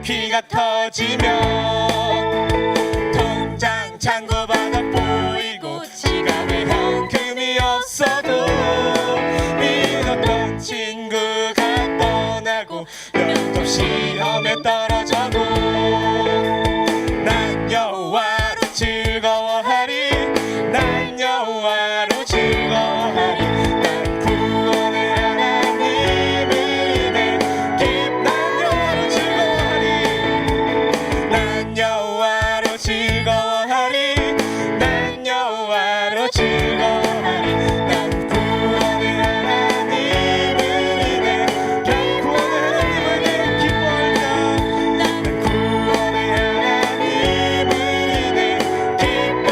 피가 터지면 통장 잔고받아 보이고 지갑에 현금이 없어도 믿었던 친구가 떠나고 면접 시험에 떨어져도 난 여호와로 즐거워하리 난 여호와로 즐거워하리 난 구원의 하나님을 인해 난 여호와로 즐거워하리 난 여호와로 즐거워하리 난 여호와로 즐거워하리 난 구원의 하나님을 인해 난 구원의 하나님을 인해 기뻐한다 난 구원의 하나님을 인해 기뻐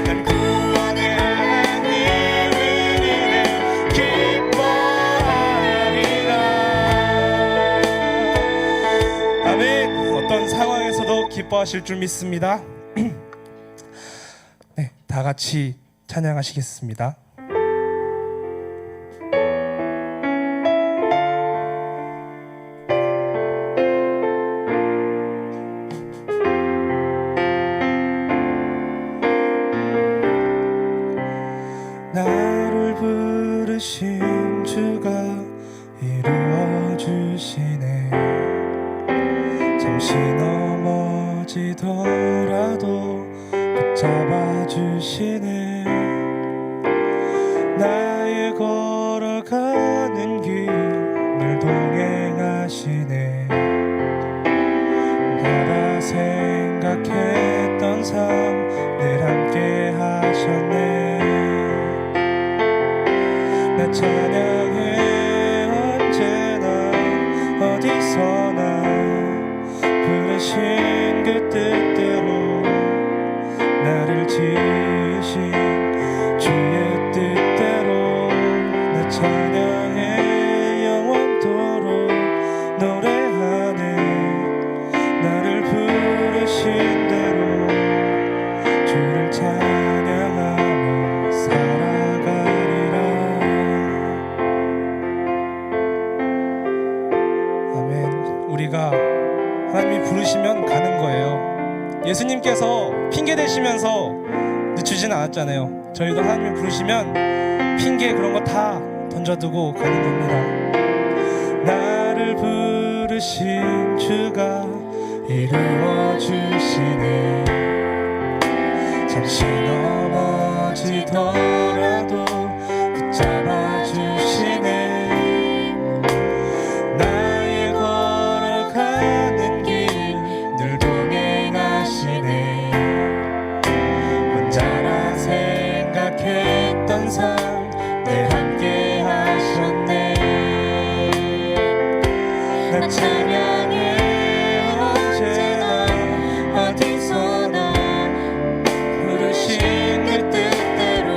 난 구원의 하나님을 인해 기뻐하리라. 아멘. 어떤 상황에서도 기뻐하실 줄 믿습니다. 네, 다 같이 찬양하시겠습니다. 나를 부르신 주가 이루어 주시네 잠시 넘어지더라도 붙잡아 주시네 나의 걸어가는 길 늘 동행하시네 내가 생각했던 삶 늘 함께 하셨네 나 찬양해 언제나 어디서나 부르신 그 뜻대로 나를 지으신 주의 뜻대로 나 찬양해 영원토록 노래하네 나를 부르신 대로 주를 찬양하며 살아가리라 아멘. 우리가 하나님이 부르시면 가는 거예요. 예수님께서 핑계 대시면서 늦추진 않았잖아요. 저희도 하나님이 부르시면 핑계 그런 거 다 던져두고 가는 겁니다. 나를 부르신 주가 이루어 주시네 잠시 넘어지더라도 붙잡아 주시네 나의 걸어가는 길 늘 동행하시네 혼자라 생각했던 삶 늘 함께 하셨네 나 찬양해 언제나 어디서나 부르신 그 뜻대로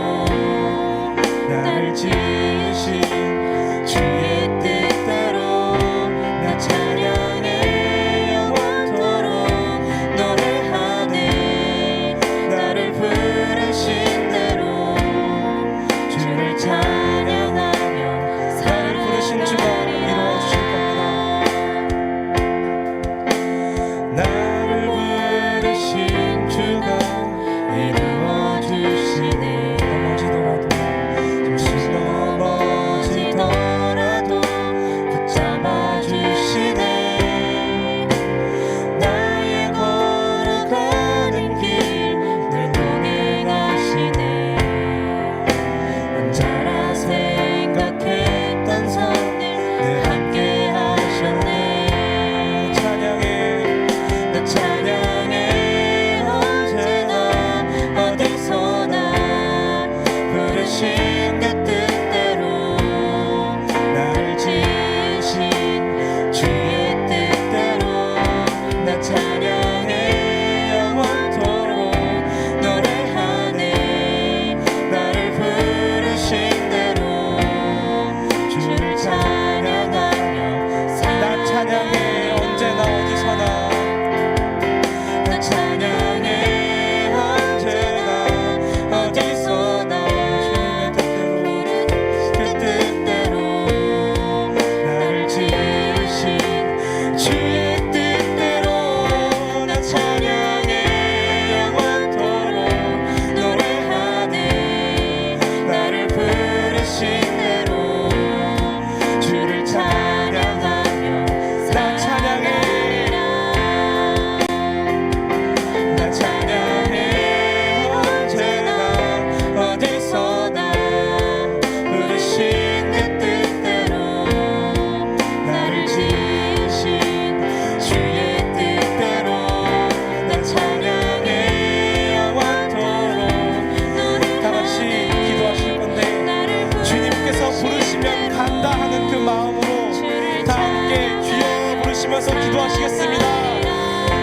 일어나서 기도하시겠습니다.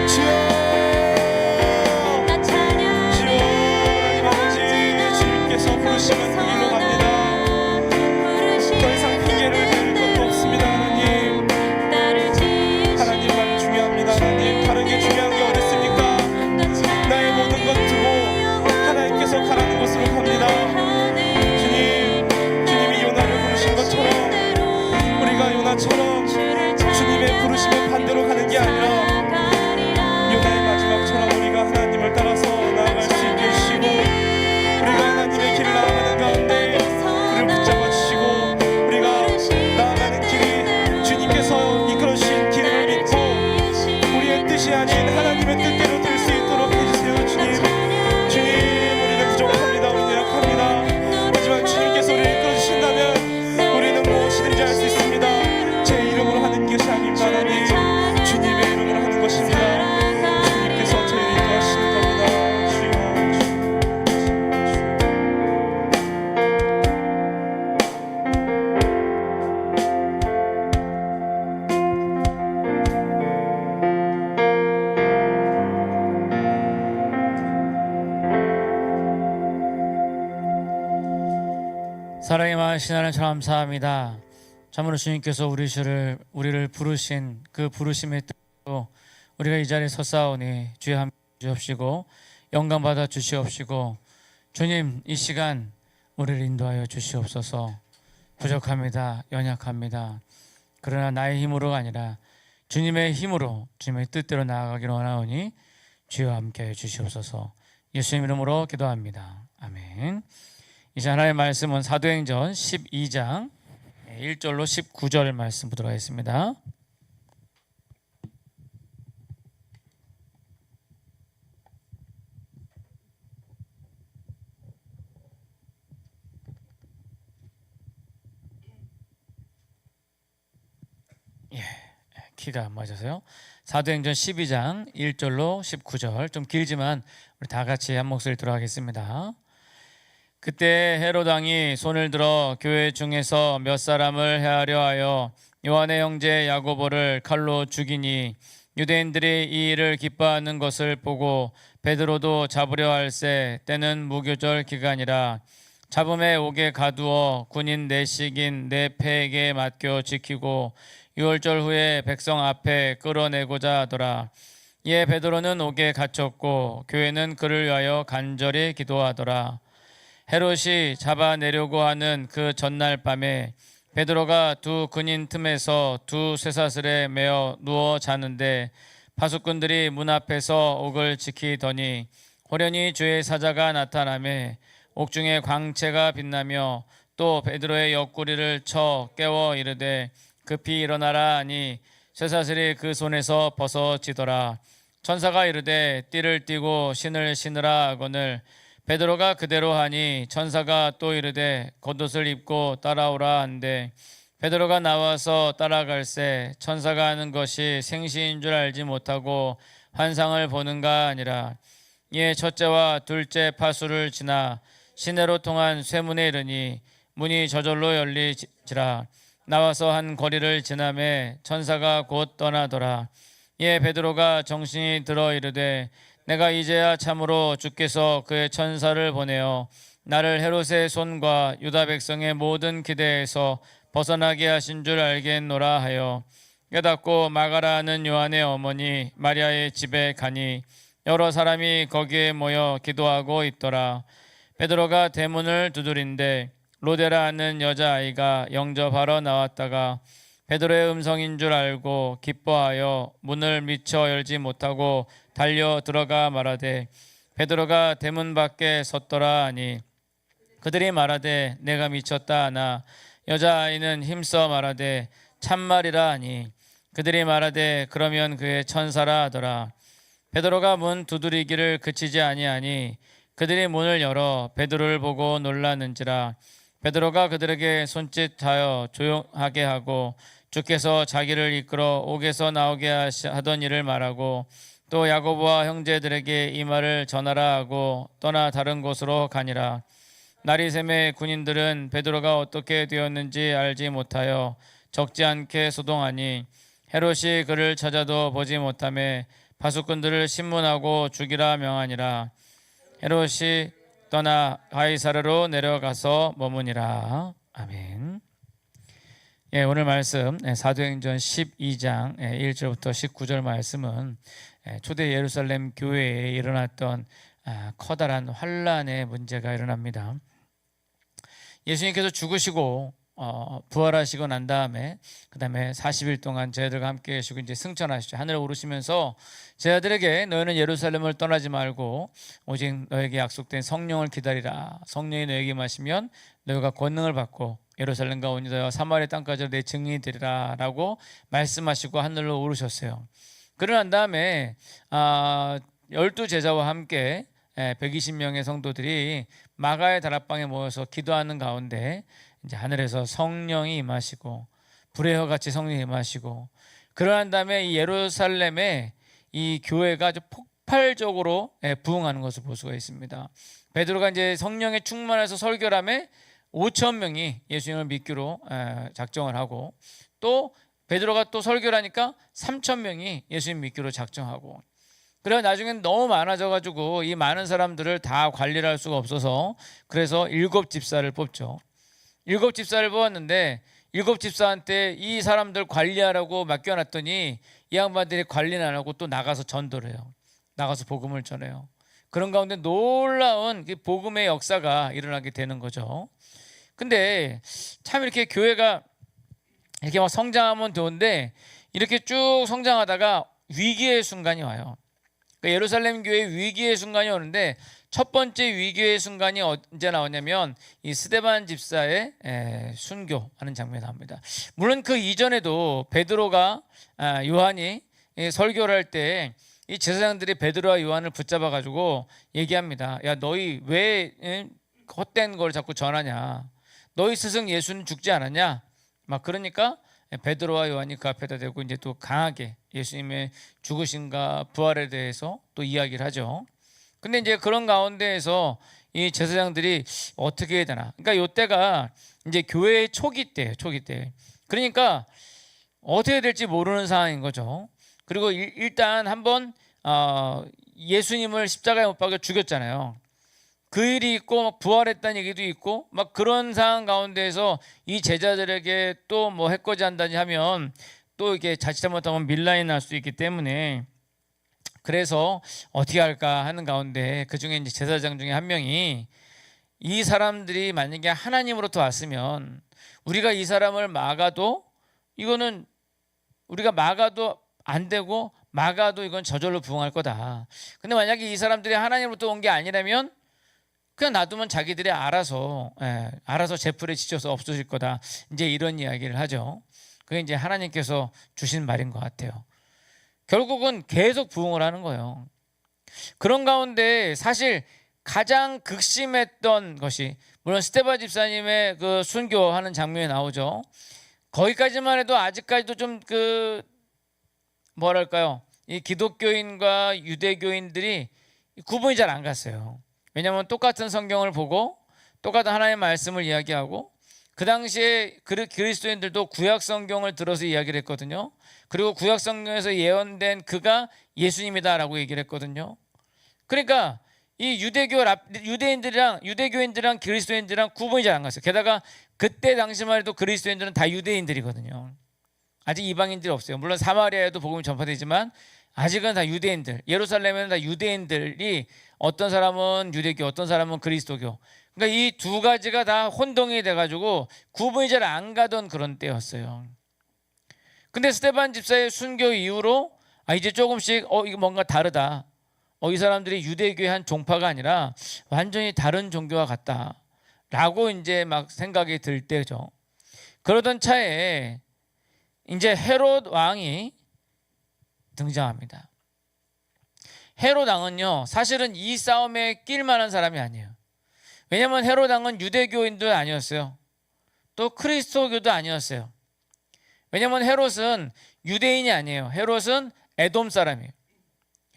주여, 주여, 하나님 아버지, 주님께서 부르시면 그 길로 갑니다. 더 이상 핑계를 댈 것도 없습니다. 하나님만 중요합니다. 하나님, 다른 게 중요한 게 어디 있습니까? 나의 모든 것 두고 하나님께서 가라는 곳으로 갑니다. 주님이 요나를 부르신 것처럼 우리가 요나처럼 주님의 부르심에 반대로 가는 게 아니라 요나의 마지막처럼 우리가 하나님을 따라서 나아갈 수 있게 해주시고, 우리가 하나님의 길을 나아가는 가운데 우리를 붙잡아 주시고, 우리가 나아가는 길이 주님께서 이끌어주신 길을 믿고 우리의 뜻이 아닌 하나님의 뜻대로 될 수 있도록 해주세요. 주님, 우리는 부족합니다. 우리는 약합니다. 하지만 주님께서 우리를 이끌어주신다면 우리는 무엇이든지 할 수 있습니다. 제 이름으로 하는 것이 아닙니다. 하나님, 주님의 이름으로 하는 것입니다. 주님께서 저희를 인도하시는 겁니다. 주여, 사랑이 많으신 하나님 감사합니다. 참으로 주님께서 우리를 부르신 그 부르심의 뜻으로 우리가 이 자리에 섰사오니 주의 함께 주시옵시고 영광 받아 주시옵시고, 주님 이 시간 우리를 인도하여 주시옵소서. 부족합니다. 연약합니다. 그러나 나의 힘으로가 아니라 주님의 힘으로 주님의 뜻대로 나아가기를 원하오니 주여 함께하여 주시옵소서. 예수님 이름으로 기도합니다. 아멘. 이제 하나님의 말씀은 사도행전 12장 1절로 19절 말씀 보도록 하겠습니다. 키가 안 맞아서요. 사도행전 12장 1절로 19절, 좀 길지만 우리 다 같이 한 목소리 들어가겠습니다. 그때 헤롯 왕이 손을 들어 교회 중에서 몇 사람을 해하려 하여 요한의 형제 야고보를 칼로 죽이니, 유대인들이 이 일을 기뻐하는 것을 보고 베드로도 잡으려 할세 때는 무교절 기간이라 잡음에 옥에 가두어 군인 내식인 네 패에게 맡겨 지키고 유월절 후에 백성 앞에 끌어내고자 하더라. 이에 베드로는 옥에 갇혔고 교회는 그를 위하여 간절히 기도하더라. 헤롯이 잡아내려고 하는 그 전날 밤에 베드로가 두 근인 틈에서 두 쇠사슬에 매어 누워 자는데 파수꾼들이 문 앞에서 옥을 지키더니 호련히 주의 사자가 나타나매 옥중에 광채가 빛나며 또 베드로의 옆구리를 쳐 깨워 이르되 급히 일어나라 하니 쇠사슬이 그 손에서 벗어지더라. 천사가 이르되 띠를 띠고 신을 신으라 하거늘 베드로가 그대로 하니 천사가 또 이르되 겉옷을 입고 따라오라 한데 베드로가 나와서 따라갈새 천사가 하는 것이 생시인 줄 알지 못하고 환상을 보는가 아니라. 이에 첫째와 둘째 파수를 지나 시내로 통한 쇠문에 이르니 문이 저절로 열리지라. 나와서 한 거리를 지나매 천사가 곧 떠나더라. 이에 베드로가 정신이 들어 이르되 내가 이제야 참으로 주께서 그의 천사를 보내어 나를 헤롯의 손과 유다 백성의 모든 기대에서 벗어나게 하신 줄 알겠노라 하여 깨닫고 마가라 하는 요한의 어머니 마리아의 집에 가니 여러 사람이 거기에 모여 기도하고 있더라. 베드로가 대문을 두드린데 로데라 하는 여자아이가 영접하러 나왔다가 베드로의 음성인 줄 알고 기뻐하여 문을 미처 열지 못하고 달려 들어가 말하되 베드로가 대문 밖에 섰더라 하니 그들이 말하되 내가 미쳤다 하나 여자아이는 힘써 말하되 참말이라 하니 그들이 말하되 그러면 그의 천사라 하더라. 베드로가 문 두드리기를 그치지 아니하니 그들이 문을 열어 베드로를 보고 놀라는지라. 베드로가 그들에게 손짓하여 조용하게 하고 주께서 자기를 이끌어 옥에서 나오게 하던 일을 말하고 또 야고보와 형제들에게 이 말을 전하라 하고 떠나 다른 곳으로 가니라. 날이 새매 군인들은 베드로가 어떻게 되었는지 알지 못하여 적지 않게 소동하니 헤롯이 그를 찾아도 보지 못하매 파수꾼들을 신문하고 죽이라 명하니라. 헤롯이 떠나 가이사르로 내려가서 머무니라. 아멘. 예, 오늘 말씀 사도행전 12장 1절부터 19절 말씀은 초대 예루살렘 교회에 일어났던 커다란 환란의 문제가 일어납니다. 예수님께서 죽으시고 부활하시고 난 다음에 그다음에 40일 동안 제자들과 함께 계시고 이제 승천하시죠. 하늘에 오르시면서 제자들에게 너희는 예루살렘을 떠나지 말고 오직 너에게 약속된 성령을 기다리라. 성령이 너에게 마시면 너희가 권능을 받고 예루살렘과 온 유다와 사마리아 땅까지 내 증인이 되리라 라고 말씀하시고 하늘로 오르셨어요. 그러고 난 다음에 12제자와 함께 120명의 성도들이 마가의 다락방에 모여서 기도하는 가운데 이제 하늘에서 성령이 임하시고 불의 혀같이 성령이 임하시고 그러한 다음에 이 예루살렘에 이 교회가 아주 폭발적으로 부흥하는 것을 볼 수가 있습니다. 베드로가 이제 성령에 충만해서 설교를 하며 5천 명이 예수님을 믿기로 작정을 하고 또 베드로가 또 설교를 하니까 3천 명이 예수님 믿기로 작정하고 그래 나중엔 너무 많아져가지고 이 많은 사람들을 다 관리를 할 수가 없어서 그래서 7집사를 뽑죠. 7집사를 뽑았는데 7집사한테 이 사람들 관리하라고 맡겨놨더니 이 양반들이 관리는 안 하고 또 나가서 전도를 해요. 나가서 복음을 전해요. 그런 가운데 놀라운 복음의 역사가 일어나게 되는 거죠. 근데 참 이렇게 교회가 이렇게 막 성장하면 좋은데 이렇게 쭉 성장하다가 위기의 순간이 와요. 그러니까 예루살렘 교회 위기의 순간이 오는데 첫 번째 위기의 순간이 언제 나오냐면 이 스데반 집사의 순교하는 장면이 나옵니다. 물론 그 이전에도 베드로가 요한이 설교를 할 때 이 제사장들이 베드로와 요한을 붙잡아 가지고 얘기합니다. 야 너희 왜 헛된 걸 자꾸 전하냐? 너희 스승 예수는 죽지 않았냐? 막 그러니까 베드로와 요한이 그 앞에다 대고 이제 또 강하게 예수님의 죽으심과 부활에 대해서 또 이야기를 하죠. 근데 이제 그런 가운데에서 이 제사장들이 어떻게 해야 되나? 그러니까 이때가 이제 교회의 초기 때예요. 초기 때. 그러니까 어떻게 해야 될지 모르는 상황인 거죠. 그리고 일단 한번 예수님을 십자가에 못 박여 죽였잖아요. 그 일이 있고 막 부활했다는 얘기도 있고 막 그런 상황 가운데에서 이 제자들에게 또 뭐 해코지 한다니 하면 또 이게 자칫 잘못하면 밀란이 날 수도 있기 때문에 그래서 어떻게 할까 하는 가운데 그 중에 이제 제사장 중에 한 명이 이 사람들이 만약에 하나님으로부터 왔으면 우리가 이 사람을 막아도 이거는 우리가 막아도 안 되고 막아도 이건 저절로 부흥할 거다. 근데 만약에 이 사람들이 하나님으로부터 온 게 아니라면 그냥 놔두면 자기들이 알아서 제풀에 지쳐서 없어질 거다. 이제 이런 이야기를 하죠. 그게 이제 하나님께서 주신 말인 것 같아요. 결국은 계속 부흥을 하는 거예요. 그런 가운데 사실 가장 극심했던 것이 물론 스데반 집사님의 그 순교하는 장면이 나오죠. 거기까지만 해도 아직까지도 좀 뭐랄까요? 이 기독교인과 유대교인들이 구분이 잘 안 갔어요. 왜냐하면 똑같은 성경을 보고 똑같은 하나님의 말씀을 이야기하고 그 당시에 그리스도인들도 구약 성경을 들어서 이야기를 했거든요. 그리고 구약 성경에서 예언된 그가 예수님이다라고 얘기를 했거든요. 그러니까 이 유대교인들이랑 그리스도인들이랑 구분이 잘 안 갔어요. 게다가 그때 당시만 해도 그리스도인들은 다 유대인들이거든요. 아직 이방인들이 없어요. 물론 사마리아에도 복음이 전파되지만 아직은 다 유대인들. 예루살렘에는 다 유대인들이 어떤 사람은 유대교, 어떤 사람은 그리스도교. 그러니까 이 두 가지가 다 혼동이 돼가지고 구분이 잘 안 가던 그런 때였어요. 근데 스데반 집사의 순교 이후로 이제 조금씩 이거 뭔가 다르다. 이 사람들이 유대교의 한 종파가 아니라 완전히 다른 종교와 같다라고 이제 막 생각이 들 때죠. 그러던 차에 이제 헤롯 왕이 등장합니다. 헤롯 왕은요 사실은 이 싸움에 낄 만한 사람이 아니에요. 왜냐하면 헤롯 왕은 유대교인도 아니었어요. 또 그리스도교도 아니었어요. 왜냐하면 헤롯은 유대인이 아니에요. 헤롯은 에돔 사람이에요.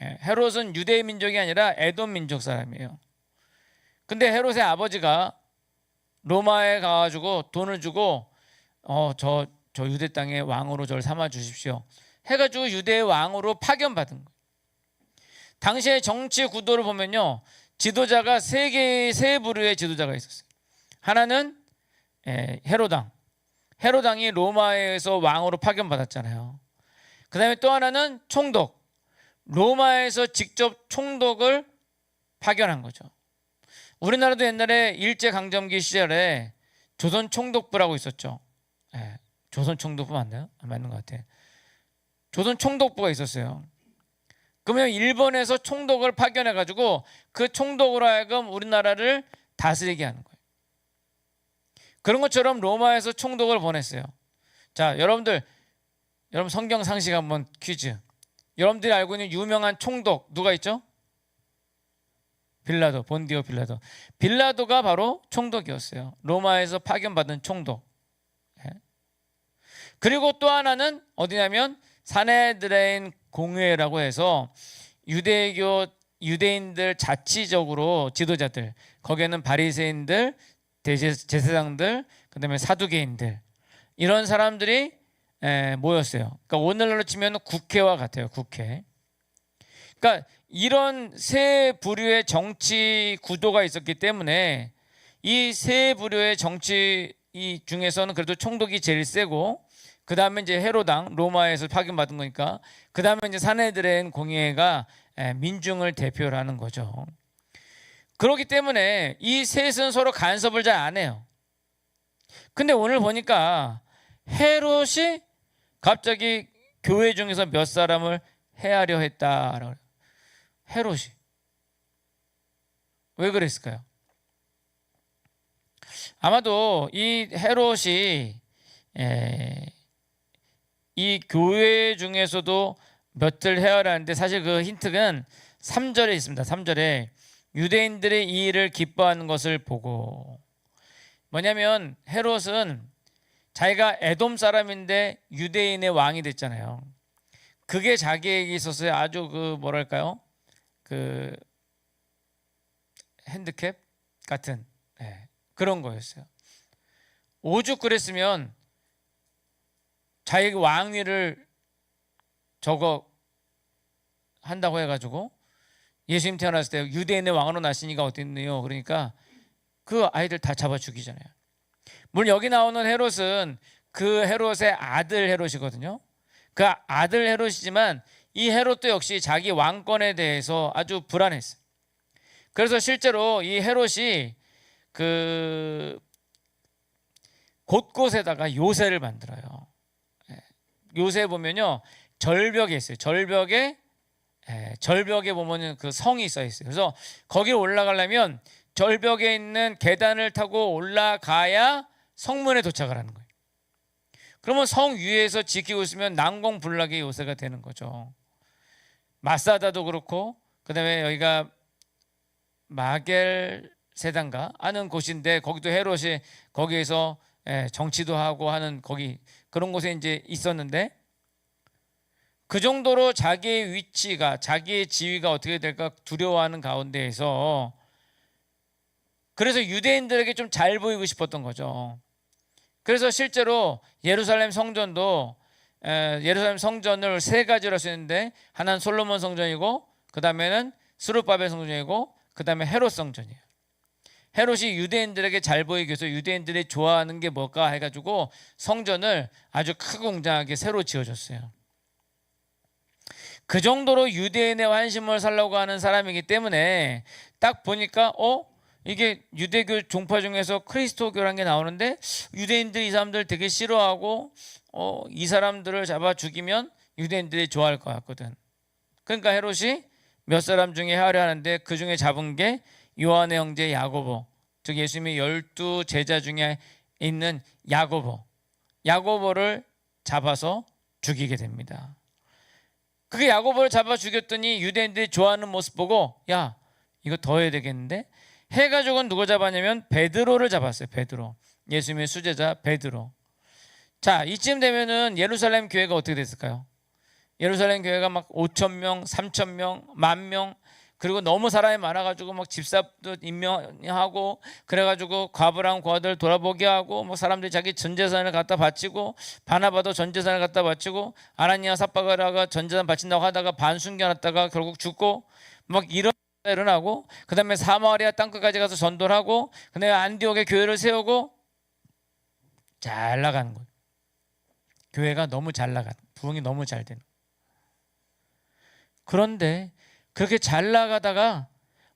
헤롯은 유대 민족이 아니라 에돔 민족 사람이에요. 근데 헤롯의 아버지가 로마에 가가지고 돈을 주고 저 저 유대 땅의 왕으로 저를 삼아 주십시오 해가지고 유대의 왕으로 파견받은 거예요. 당시의 정치 구도를 보면요, 지도자가 세 부류의 지도자가 있었어요. 하나는 헤로당이 로마에서 왕으로 파견받았잖아요. 그 다음에 또 하나는 총독, 로마에서 직접 총독을 파견한 거죠. 우리나라도 옛날에 일제강점기 시절에 조선 총독부라고 있었죠. 조선 총독부 맞나요? 맞는 것 같아요. 조선 총독부가 있었어요. 그러면 일본에서 총독을 파견해가지고 그 총독으로 하여금 우리나라를 다스리게 하는 거예요. 그런 것처럼 로마에서 총독을 보냈어요. 자, 여러분 성경 상식 한번 퀴즈. 여러분들이 알고 있는 유명한 총독 누가 있죠? 빌라도, 본디오 빌라도. 빌라도가 바로 총독이었어요. 로마에서 파견받은 총독. 그리고 또 하나는 어디냐면 사내드레인 공회라고 해서 유대인들 자치적으로 지도자들, 거기에는 바리새인들, 제사장들, 그다음에 사두개인들, 이런 사람들이 모였어요. 그러니까 오늘날로 치면 국회와 같아요. 국회. 그러니까 이런 세 부류의 정치 구도가 있었기 때문에 이 세 부류의 정치 중에서는 그래도 총독이 제일 세고, 그 다음에 이제 헤로당, 로마에서 파견받은 거니까, 그 다음에 이제 사내들의 공회가 민중을 대표를 하는 거죠. 그렇기 때문에 이 셋은 서로 간섭을 잘 안 해요. 근데 오늘 보니까 헤롯이 갑자기 교회 중에서 몇 사람을 해하려 했다. 헤롯이 왜 그랬을까요? 아마도 이 헤롯이 이 교회 중에서도 몇을 해하려는데, 사실 그 힌트는 3절에 있습니다. 3절에 유대인들의 이 일을 기뻐하는 것을 보고, 뭐냐면 헤롯은 자기가 에돔 사람인데 유대인의 왕이 됐잖아요. 그게 자기에게 있어서 아주 뭐랄까요, 핸디캡 같은 그런 거였어요. 오죽 그랬으면 자기 왕위를 저거 한다고 해가지고, 예수님 태어났을 때 유대인의 왕으로 나시니까 어땠네요. 그러니까 그 아이들 다 잡아 죽이잖아요. 물론 여기 나오는 헤롯은 그 헤롯의 아들 헤롯이거든요. 그 아들 헤롯이지만 이 헤롯도 역시 자기 왕권에 대해서 아주 불안했어요. 그래서 실제로 이 헤롯이 곳곳에다가 요새를 만들어요. 요새 보면요, 절벽에 있어요. 절벽에 보면은 그 성이 써 있어요. 그래서 거기를 올라가려면 절벽에 있는 계단을 타고 올라가야 성문에 도착을 하는 거예요. 그러면 성 위에서 지키고 있으면 난공불락의 요새가 되는 거죠. 마사다도 그렇고, 그다음에 여기가 마겔세단가 하는 곳인데, 거기도 헤롯이 거기에서 정치도 하고 하는 그런 곳에 이제 있었는데, 그 정도로 자기의 위치가, 자기의 지위가 어떻게 될까 두려워하는 가운데에서, 그래서 유대인들에게 좀 잘 보이고 싶었던 거죠. 그래서 실제로 예루살렘 성전을 세 가지로 할 수 있는데, 하나는 솔로몬 성전이고, 그 다음에는 스룹바벨 성전이고, 그 다음에 헤롯 성전이에요. 헤롯이 유대인들에게 잘 보이기 위해서 유대인들이 좋아하는 게 뭘까 해가지고 성전을 아주 크고 웅장하게 새로 지어줬어요. 그 정도로 유대인의 환심을 살려고 하는 사람이기 때문에, 딱 보니까 이게 유대교 종파 중에서 그리스도교라는 게 나오는데, 유대인들이 이 사람들 되게 싫어하고 이 사람들을 잡아 죽이면 유대인들이 좋아할 것 같거든. 그러니까 헤롯이 몇 사람 중에 해하려 하는데, 그 중에 잡은 게 요한의 형제 야고보, 즉 예수님의 12 제자 중에 있는 야고보를 잡아서 죽이게 됩니다. 그게 야고보를 잡아 죽였더니 유대인들이 좋아하는 모습 보고, 야, 이거 더 해야 되겠는데 해가지고는 누구 잡았냐면 베드로를 잡았어요. 베드로, 예수님의 수제자 베드로. 자, 이쯤 되면은 예루살렘 교회가 어떻게 됐을까요? 예루살렘 교회가 막 5,000명, 3,000명, 10,000명, 그리고 너무 사람이 많아가지고 막 집사도 임명하고 그래가지고 과부랑 과들 돌아보게 하고 뭐 사람들이 자기 전 재산을 갖다 바치고 바나바도 전 재산을 갖다 바치고 아나니아 삽바가라가 전 재산 바친다고 하다가 반 숨겨놨다가 결국 죽고 막 이런 일어나고 그다음에 사마리아 땅끝까지 가서 전도를 하고 그다음에 안디옥에 교회를 세우고 잘 나가는 거예요. 교회가 너무 잘 나가, 부흥이 너무 잘 되는. 그런데 그렇게 잘 나가다가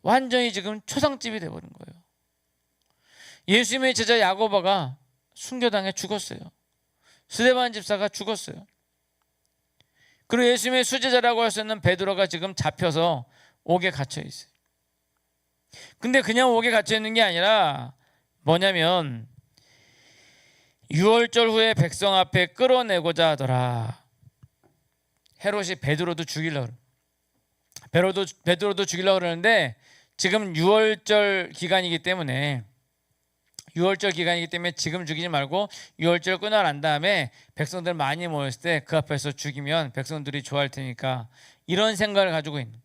완전히 지금 초상집이 돼버린 거예요. 예수님의 제자 야고보가 순교당해 죽었어요. 스데반 집사가 죽었어요. 그리고 예수님의 수제자라고 할 수 있는 베드로가 지금 잡혀서 옥에 갇혀 있어요. 근데 그냥 옥에 갇혀 있는 게 아니라 뭐냐면 유월절 후에 백성 앞에 끌어내고자 하더라. 헤롯이 베드로도 죽이려고 베드로도 죽이려고 그러는데 지금 유월절 기간이기 때문에 지금 죽이지 말고 유월절 끝나고 난 다음에 백성들 많이 모였을 때 그 앞에서 죽이면 백성들이 좋아할 테니까 이런 생각을 가지고 있는,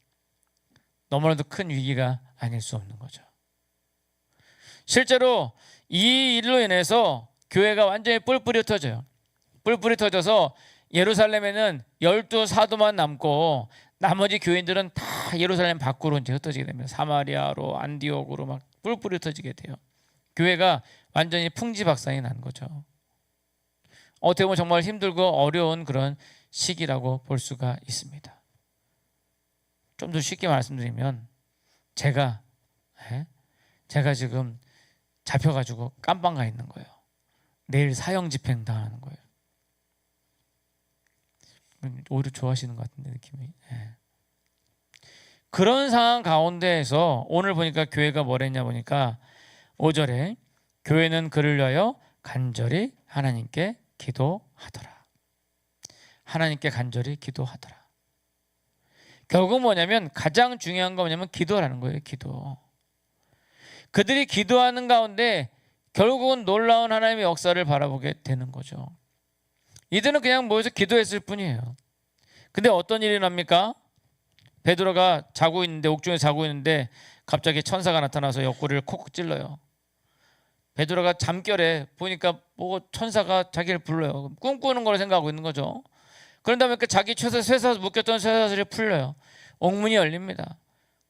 너무나도 큰 위기가 아닐 수 없는 거죠. 실제로 이 일로 인해서 교회가 완전히 뿔뿔이 흩어져요. 뿔뿔이 터져서 예루살렘에는 12사도만 남고 나머지 교인들은 다 예루살렘 밖으로 이제 흩어지게 됩니다. 사마리아로 안디옥으로 막 뿔뿔이 흩어지게 돼요. 교회가 완전히 풍지박산이 난 거죠. 어떻게 보면 정말 힘들고 어려운 그런 시기라고 볼 수가 있습니다. 좀 더 쉽게 말씀드리면 제가 지금 잡혀가지고 깜빵 가 있는 거예요. 내일 사형 집행 당하는 거예요. 오히려 좋아하시는 것 같은데 느낌이. 그런 상황 가운데에서 오늘 보니까 교회가 뭘 했냐 보니까 5절에 교회는 그를 위하여 간절히 하나님께 기도하더라. 하나님께 간절히 기도하더라. 결국 뭐냐면 가장 중요한 거 뭐냐면 기도라는 거예요. 기도. 그들이 기도하는 가운데 결국은 놀라운 하나님의 역사를 바라보게 되는 거죠. 이들은 그냥 모여서 기도했을 뿐이에요. 근데 어떤 일이 납니까? 베드로가 자고 있는데, 옥중에 자고 있는데 갑자기 천사가 나타나서 옆구리를 콕콕 찔러요. 베드로가 잠결에 보니까 뭐 천사가 자기를 불러요. 꿈꾸는 걸 생각하고 있는 거죠. 그런 다음에 자기 쇠사 묶였던 쇠사슬이 풀려요. 옥문이 열립니다.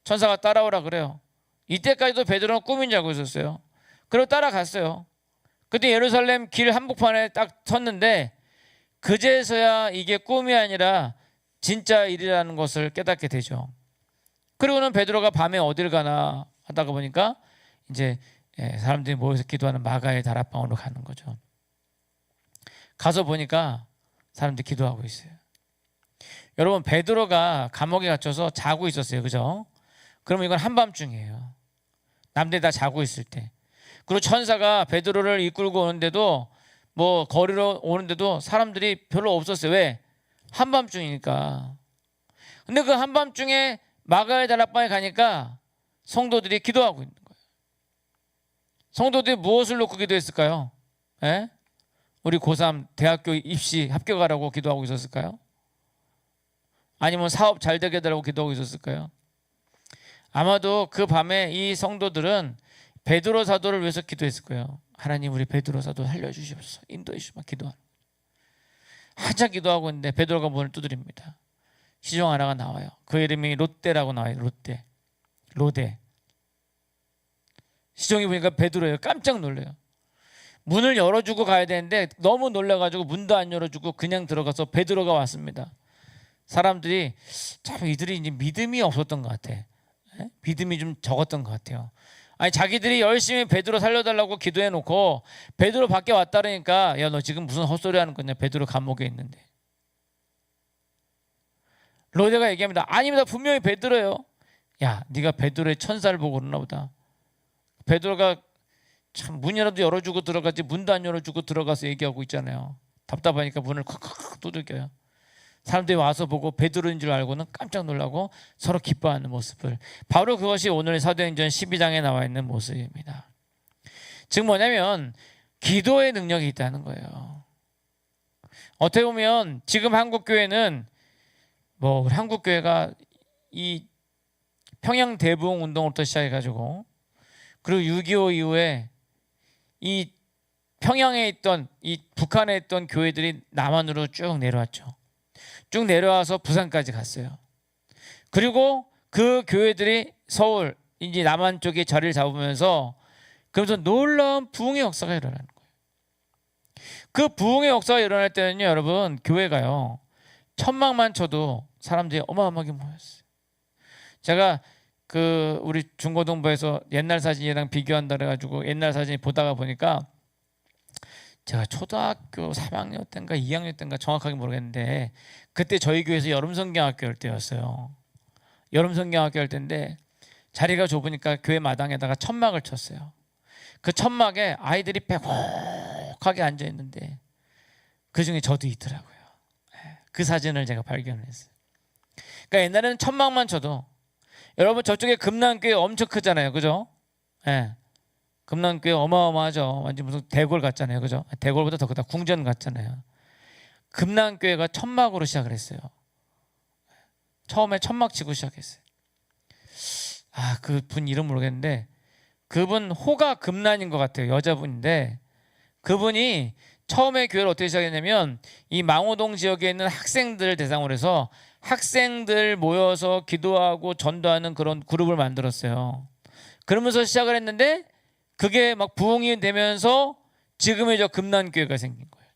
천사가 따라오라 그래요. 이때까지도 베드로는 꿈인 줄 알고 있었어요. 그리고 따라갔어요. 그때 예루살렘 길 한복판에 딱 섰는데 그제서야 이게 꿈이 아니라 진짜 일이라는 것을 깨닫게 되죠. 그리고는 베드로가 밤에 어딜 가나 하다가 보니까 이제 사람들이 모여서 기도하는 마가의 다락방으로 가는 거죠. 가서 보니까 사람들이 기도하고 있어요. 여러분, 베드로가 감옥에 갇혀서 자고 있었어요. 그죠? 그러면 이건 한밤중이에요. 남들이 다 자고 있을 때. 그리고 천사가 베드로를 이끌고 오는데도 뭐 거리로 오는데도 사람들이 별로 없었어요. 왜? 한밤중이니까. 근데 그 한밤중에 마가의 다락방에 가니까 성도들이 기도하고 있는 거예요. 성도들이 무엇을 놓고 기도했을까요? 우리 고3 대학교 입시 합격하라고 기도하고 있었을까요? 아니면 사업 잘 되게 해달라고 기도하고 있었을까요? 아마도 그 밤에 이 성도들은 베드로 사도를 위해서 기도했을 거예요. 하나님, 우리 베드로 사도 살려주시옵소서, 인도해 주시면 기도하는. 한참 기도하고 있는데 베드로가 문을 두드립니다. 시종 하나가 나와요. 그 이름이 롯데라고 나와요. 로데. 시종이 보니까 베드로예요. 깜짝 놀래요. 문을 열어주고 가야 되는데 너무 놀라가지고 문도 안 열어주고 그냥 들어가서 베드로가 왔습니다. 사람들이 참 이들이 이제 믿음이 없었던 것 같아. 믿음이 좀 적었던 것 같아요. 아니, 자기들이 열심히 베드로 살려달라고 기도해놓고 베드로 밖에 왔다 그러니까 야, 너 지금 무슨 헛소리 하는 거냐, 베드로 감옥에 있는데. 로데가 얘기합니다. 아닙니다, 분명히 베드로예요. 야, 네가 베드로의 천사를 보고 그러나 보다. 베드로가 참 문이라도 열어주고 들어가지 문도 안 열어주고 들어가서 얘기하고 있잖아요. 답답하니까 문을 콱콱 두들겨요. 사람들이 와서 보고 베드로인 줄 알고는 깜짝 놀라고 서로 기뻐하는 모습을, 바로 그것이 오늘 사도행전 12장에 나와 있는 모습입니다. 즉 뭐냐면 기도의 능력이 있다는 거예요. 어떻게 보면 지금 한국교회는 뭐 한국교회가 이 평양 대부흥 운동부터 시작해가지고 그리고 6.25 이후에 이 평양에 있던 이 북한에 있던 교회들이 남한으로 쭉 내려왔죠. 쭉 내려와서 부산까지 갔어요. 그리고 그 교회들이 서울 이제 남한 쪽에 자리를 잡으면서 그러면서 놀라운 부흥의 역사가 일어나는 거예요. 그 부흥의 역사가 일어날 때는요, 여러분, 교회가요 천막만 쳐도 사람들이 어마어마하게 모였어요. 제가 그 우리 중고등부에서 옛날 사진이랑 비교한다 그래가지고 옛날 사진 보다가 보니까 제가 초등학교 3학년 때인가 2학년 때인가 정확하게 모르겠는데 그때 저희 교회에서 여름성경학교 할 때였어요. 여름성경학교 할 때인데 자리가 좁으니까 교회 마당에다가 천막을 쳤어요. 그 천막에 아이들이 빼곡하게 앉아 있는데 그 중에 저도 있더라고요. 그 사진을 제가 발견했어요. 그러니까 옛날에는 천막만 쳐도 여러분 저쪽에 금난교회 엄청 크잖아요, 그죠? 예. 금난교회 어마어마하죠. 완전 무슨 대골 같잖아요, 그죠? 대골보다 더 크다. 궁전 같잖아요. 금난교회가 천막으로 시작을 했어요. 처음에 천막 치고 시작했어요. 아, 그분 이름 모르겠는데 그분 호가 금난인 것 같아요. 여자분인데 그분이 처음에 교회를 어떻게 시작했냐면 이 망호동 지역에 있는 학생들을 대상으로 해서 학생들 모여서 기도하고 전도하는 그런 그룹을 만들었어요. 그러면서 시작을 했는데 그게 막 부흥이 되면서 지금의 저 금난교회가 생긴 거예요.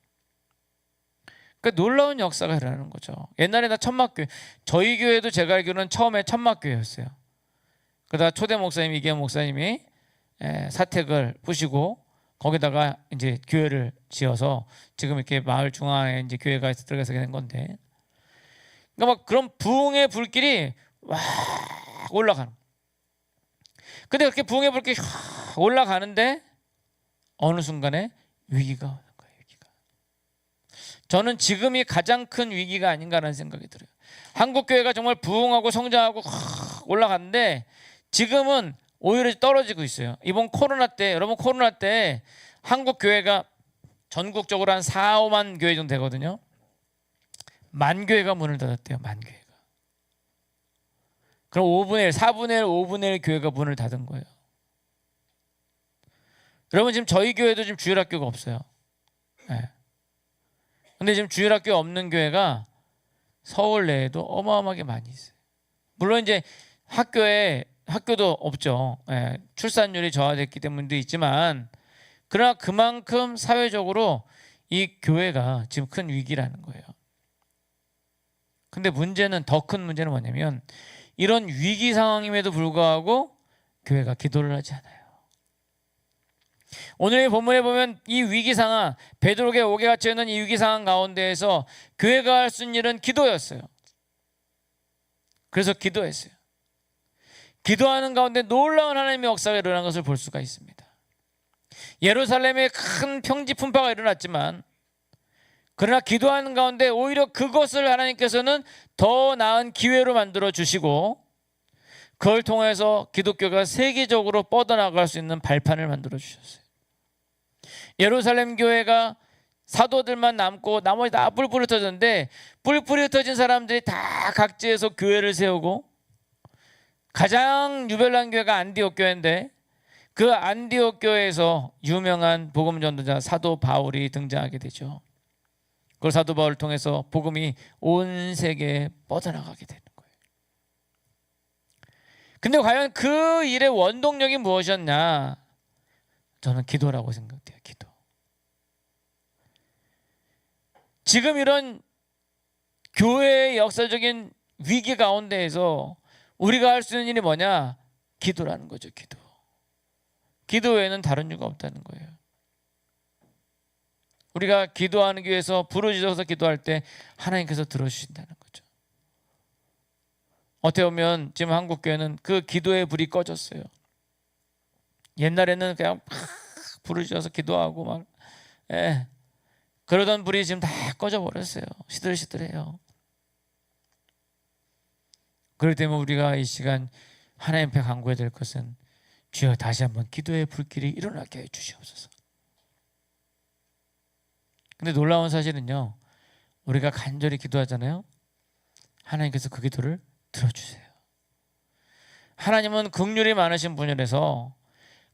그러니까 놀라운 역사가 일어나는 거죠. 옛날에 나 천막교회, 저희 교회도 제가 알기로는 처음에 천막교회였어요. 그러다 초대 목사님 이계현 목사님이 사택을 부시고 거기다가 이제 교회를 지어서 지금 이렇게 마을 중앙에 이제 교회가 들어가서 된 건데, 그러니까 막 그런 부흥의 불길이 와 올라가는. 근데 그렇게 부흥의 불길이 확 올라가는데 어느 순간에 위기가 오는 거예요. 위기가. 저는 지금이 가장 큰 위기가 아닌가라는 생각이 들어요. 한국 교회가 정말 부흥하고 성장하고 확 올라갔는데 지금은 오히려 떨어지고 있어요. 이번 코로나 때, 여러분 코로나 때 한국 교회가 전국적으로 한 4, 5만 교회 정도 되거든요. 만 교회가 문을 닫았대요. 만 교회가. 그럼 5분의 1, 4분의 1, 5분의 1 교회가 문을 닫은 거예요. 여러분 지금 저희 교회도 지금 주일학교가 없어요. 네. 근데 지금 주일학교 없는 교회가 서울 내에도 어마어마하게 많이 있어요. 물론 이제 학교도 없죠. 예, 출산율이 저하됐기 때문도 있지만 그러나 그만큼 사회적으로 이 교회가 지금 큰 위기라는 거예요. 근데 문제는 더 큰 문제는 뭐냐면 이런 위기 상황임에도 불구하고 교회가 기도를 하지 않아요. 오늘의 본문에 보면 이 위기 상황, 베드로에게 옥에 갇혀 있는 이 위기 상황 가운데에서 교회가 할 수 있는 일은 기도였어요. 그래서 기도했어요. 기도하는 가운데 놀라운 하나님의 역사가 일어난 것을 볼 수가 있습니다. 예루살렘에 큰 평지 풍파가 일어났지만 그러나 기도하는 가운데 오히려 그것을 하나님께서는 더 나은 기회로 만들어 주시고 그걸 통해서 기독교가 세계적으로 뻗어나갈 수 있는 발판을 만들어 주셨어요. 예루살렘 교회가 사도들만 남고 나머지 다 뿔뿔이 흩어졌는데 뿔뿔이 흩어진 사람들이 다 각지에서 교회를 세우고 가장 유별난 교회가 안디옥 교회인데 그 안디옥 교회에서 유명한 복음 전도자 사도 바울이 등장하게 되죠. 그 사도 바울을 통해서 복음이 온 세계에 뻗어나가게 되는 거예요. 근데 과연 그 일의 원동력이 무엇이었냐? 저는 기도라고 생각돼요. 기도. 지금 이런 교회의 역사적인 위기 가운데에서 우리가 할 수 있는 일이 뭐냐? 기도라는 거죠. 기도. 기도 외에는 다른 이유가 없다는 거예요. 우리가 기도하기 위해서 부르짖어서 기도할 때 하나님께서 들어주신다는 거죠. 어떻게 보면 지금 한국 교회는 그 기도의 불이 꺼졌어요. 옛날에는 그냥 막 부르짖어서 기도하고 막 그러던 불이 지금 다 꺼져 버렸어요. 시들시들해요. 그렇기 때문에 우리가 이 시간 하나님 앞에 간구해야 될 것은 주여 다시 한번 기도의 불길이 일어나게 해 주시옵소서. 근데 놀라운 사실은요, 우리가 간절히 기도하잖아요. 하나님께서 그 기도를 들어주세요. 하나님은 긍휼이 많으신 분이라서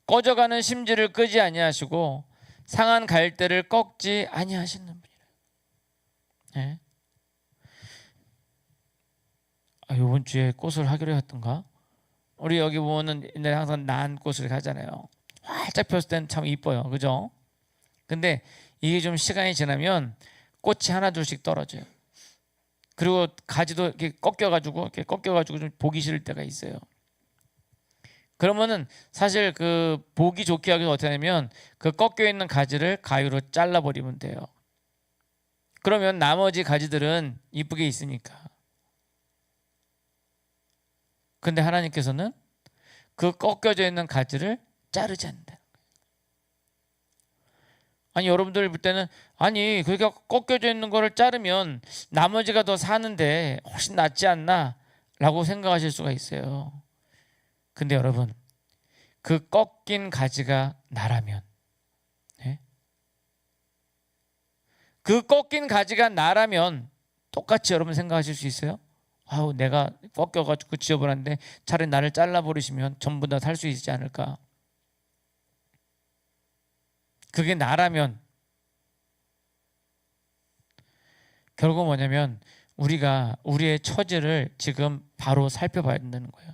꺼져가는 심지를 끄지 아니하시고 상한 갈대를 꺾지 아니하시는 분이에요. 네. 이번 주에 꽃을 하기로 했던가? 우리 여기 보면은 옛날에 항상 난 꽃을 하잖아요. 활짝 폈을 때는 참 이뻐요, 그죠? 근데 이게 좀 시간이 지나면 꽃이 하나 둘씩 떨어져요. 그리고 가지도 이렇게 꺾여가지고 좀 보기 싫을 때가 있어요. 그러면은 사실 그 보기 좋게 하기 위해서 어떻게 하냐면 그 꺾여 있는 가지를 가위로 잘라버리면 돼요. 그러면 나머지 가지들은 이쁘게 있으니까. 근데 하나님께서는 그 꺾여져 있는 가지를 자르지 않는다. 아니 여러분들 볼 때는 아니 그러니까 꺾여져 있는 거를 자르면 나머지가 더 사는데 훨씬 낫지 않나 라고 생각하실 수가 있어요. 근데 여러분 그 꺾인 가지가 나라면, 네? 그 꺾인 가지가 나라면 똑같이 여러분 생각하실 수 있어요? 아우 내가 꺾여가지고 지저분한데 차라리 나를 잘라버리시면 전부 다 살 수 있지 않을까. 그게 나라면 결국 뭐냐면 우리가 우리의 처지를 지금 바로 살펴봐야 된다는 거예요.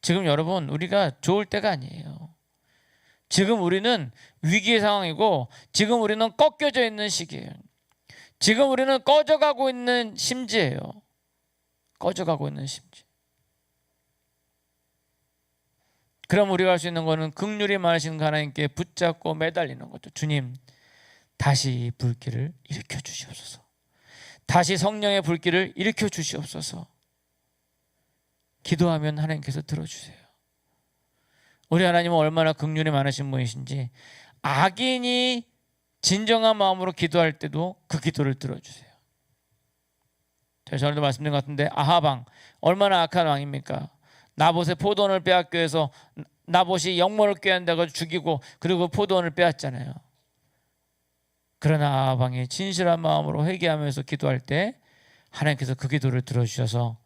지금 여러분 우리가 좋을 때가 아니에요. 지금 우리는 위기의 상황이고 지금 우리는 꺾여져 있는 시기예요. 지금 우리는 꺼져가고 있는 심지예요. 꺼져가고 있는 심지. 그럼 우리가 할 수 있는 거는 긍휼이 많으신 하나님께 붙잡고 매달리는 거죠. 주님 다시 불길을 일으켜 주시옵소서. 다시 성령의 불길을 일으켜 주시옵소서. 기도하면 하나님께서 들어주세요. 우리 하나님은 얼마나 긍휼이 많으신 분이신지 악인이 진정한 마음으로 기도할 때도 그 기도를 들어주세요. 제가 전에도 말씀드린 것 같은데 아합 왕 얼마나 악한 왕입니까? 나봇의 포도원을 빼앗기 위해서 나봇이 영모를 꾀한다고 죽이고 그리고 포도원을 빼앗잖아요. 그러나 아합 왕이 진실한 마음으로 회개하면서 기도할 때 하나님께서 그 기도를 들어주셔서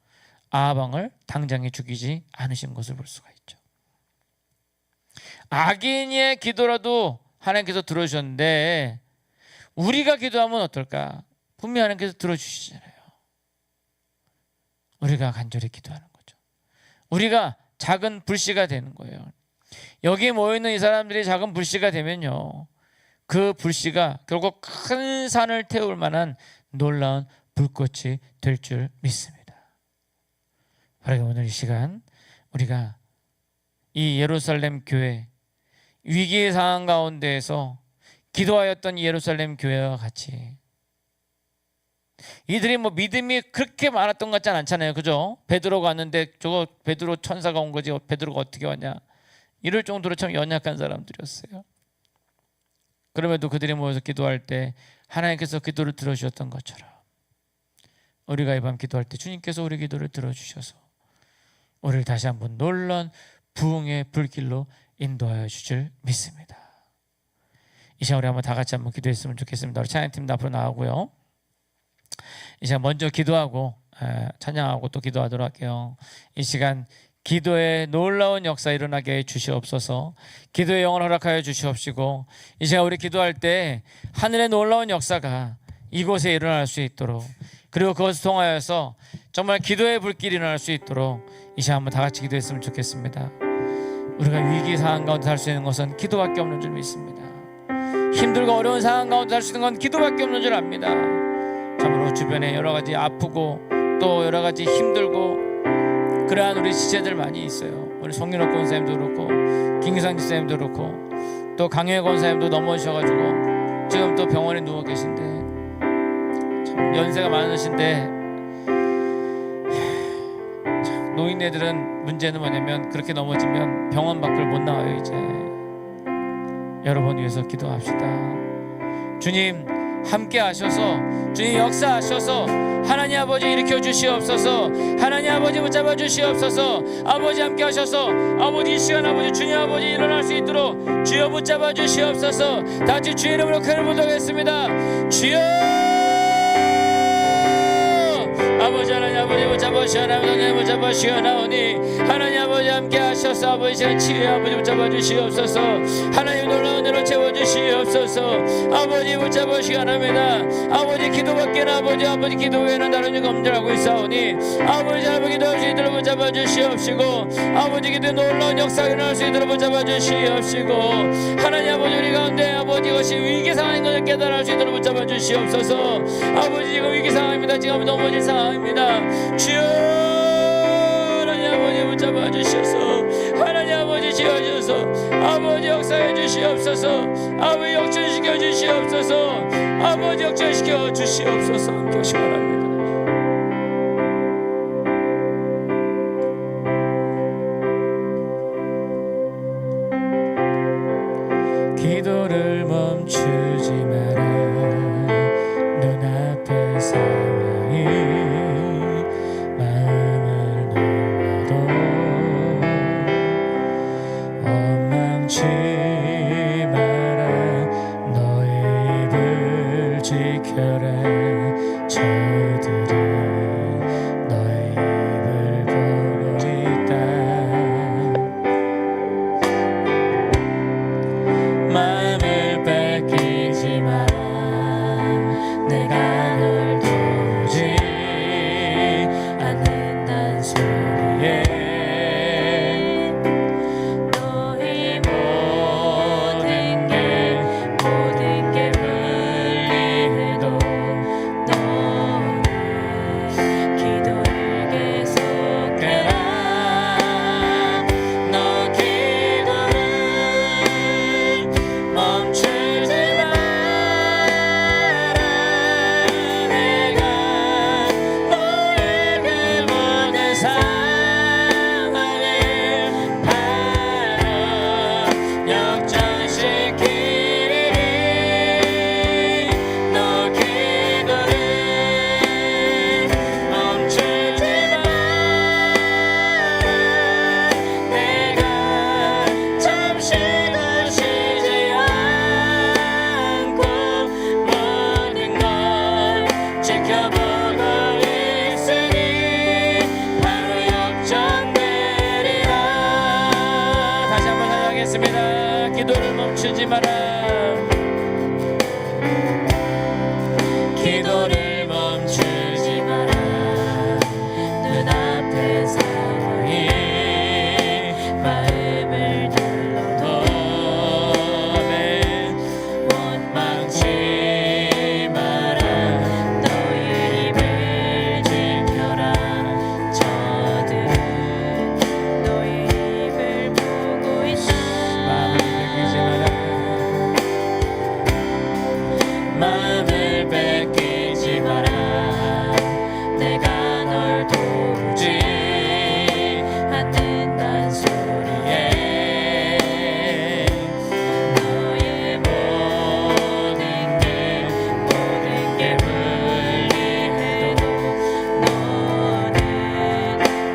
아합 왕을 당장에 죽이지 않으신 것을 볼 수가 있죠. 악인의 기도라도 하나님께서 들어주셨는데 우리가 기도하면 어떨까? 분명히 하나님께서 들어주시잖아요. 우리가 간절히 기도하는 거죠. 우리가 작은 불씨가 되는 거예요. 여기에 모여있는 이 사람들이 작은 불씨가 되면요, 그 불씨가 결국 큰 산을 태울 만한 놀라운 불꽃이 될 줄 믿습니다. 바로 오늘 이 시간 우리가 이 예루살렘 교회 위기의 상황 가운데에서 기도하였던 이 예루살렘 교회와 같이 이들이 뭐 믿음이 그렇게 많았던 것 같지는 않잖아요, 그죠? 베드로가 왔는데 저거 베드로 천사가 온 거지 베드로가 어떻게 왔냐 이럴 정도로 참 연약한 사람들이었어요. 그럼에도 그들이 모여서 기도할 때 하나님께서 기도를 들어주셨던 것처럼 우리가 이 밤 기도할 때 주님께서 우리 기도를 들어주셔서 우리를 다시 한번 놀라운 부흥의 불길로 인도하여 주실 믿습니다. 이 시간 우리 한번 다 같이 한번 기도했으면 좋겠습니다. 우리 찬양팀 앞으로 나오고요. 이 시간 먼저 기도하고 찬양하고 또 기도하도록 할게요. 이 시간 기도의 놀라운 역사 일어나게 해 주시옵소서. 기도의 영을 허락하여 주시옵시고 이 시간 우리 기도할 때 하늘의 놀라운 역사가 이곳에 일어날 수 있도록 그리고 그것을 통하여서 정말 기도의 불길이 일어날 수 있도록 이 시간 한번 다 같이 기도했으면 좋겠습니다. 우리가 위기 상황 가운데 살 수 있는 것은 기도밖에 없는 줄 믿습니다. 힘들고 어려운 상황 가운데 살 수 있는 건 기도밖에 없는 줄 압니다. 참으로 주변에 여러 가지 아프고 또 여러 가지 힘들고 그러한 우리 지체들 많이 있어요. 우리 송윤옥 권사님도 그렇고 김기상 집사님도 그렇고 또 강혜 권사님도 넘어지셔가지고 지금 또 병원에 누워 계신데 참 연세가 많으신데 참 노인네들은 문제는 뭐냐면 그렇게 넘어지면 병원 밖을 못 나와요. 이제 여러분 위해서 기도합시다. 주님 함께 하셔서 주님 역사하셔서 하나님 아버지 일으켜 주시옵소서. 하나님 아버지 붙잡아 주시옵소서. 아버지 함께 하셔서 아버지 이 시간 아버지 주님 아버지 일어날 수 있도록 주여 붙잡아 주시옵소서. 다같이 주의 이름으로 큰을 부탁하겠습니다. 주여 아버지 하나님 아버지 붙잡으시오나오니 성령님 붙잡으시오나오니 하나님 아버지 함께 하셔서 아버지 시간 치유에 아버지 붙잡아 주시옵소서. 하나님 놀라운 은혜로 채워 주시옵소서. 아버지 붙잡으시기 원합니다. 아버지 기도밖에는 아버지 기도 외에는 다른 일 없느라고 있사오니 아버지 기도할 수 있도록 붙잡아 주시옵시고 아버지 기도에 놀라운 역사가 일어날 수 있도록 붙잡아 주시옵시고 하나님 아버지 우리 가운데 아버지 이것이 위기 상황인 것을 깨달을 수 있도록 붙잡아 주시옵소서. 아버지 지금 위기 상황입니다. 지금 넘어질 상황입니다. 주여 하나님 아버지 붙잡아 주셔서 하나님 아버지 지어주셔서 아버지 역사해 주시옵소서. 아버지 역전시켜 주시옵소서. 아버지 역전시켜 주시옵소서. 함께 하시기 바랍니다. 기도를 멈추지 마라. 눈앞의 상황이 마음을 놓아도 엉망치 마라. 너의 입을 지켜라. 저들이 너의 입을 보고 있다. 마음을 뺏기지 마라. 내가 널 도우지 않는단 소리에 너의 모든 게 불리해도 너는 기도를 계속해라. 너 기도를 멈추지 마라. 내가 너에게 모든 상황을 바로 역전시키리니 너 기도를 멈추지 마라. 내가 잠시도 쉬지 않고 모든 걸 지켜보고 있으니 바로 역전되리라. 다시 한번 하겠습니다. 기도를 멈추지 마라. 기도를 멈추지 마라. 눈앞의 상황이 마음을 눌러도 원망치 마라. 너의 입을 지켜라. 저들은 너의 입을 보고 있다. 마음을 뺏기지 마라. 내가 널 도우지 않는단 소리에 너의 모든 게 불리해도 너는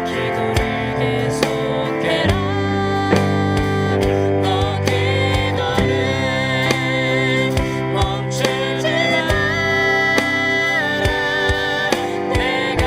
기도를 계속해라. 너 기도를 멈추지 마라. 내가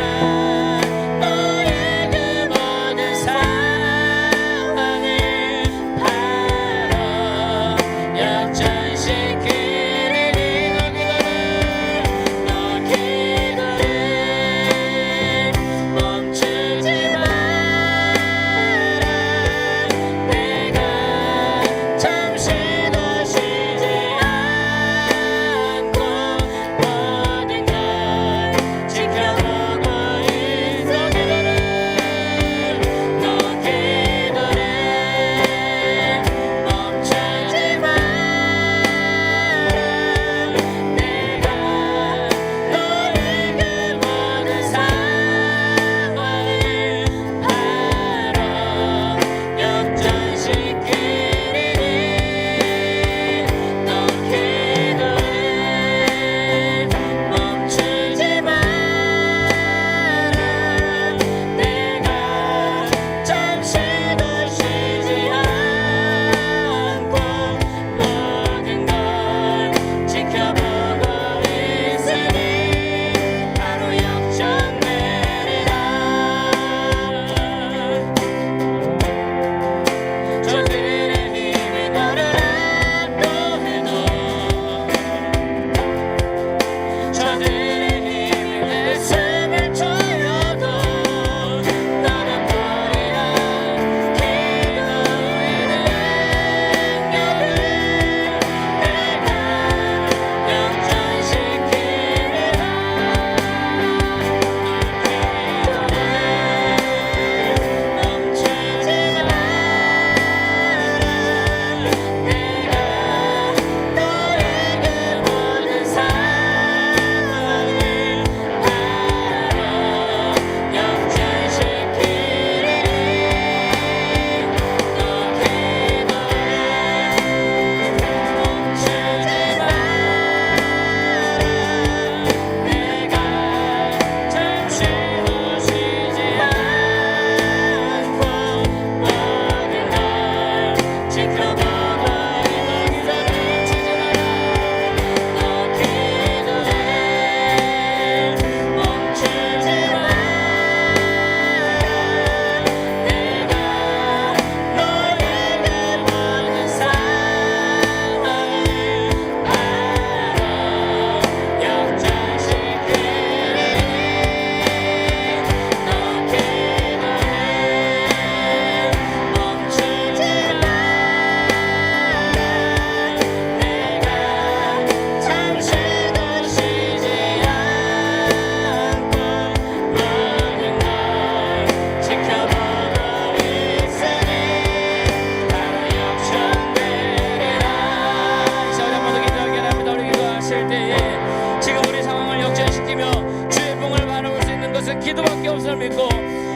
것은 기도밖에 없음을 믿고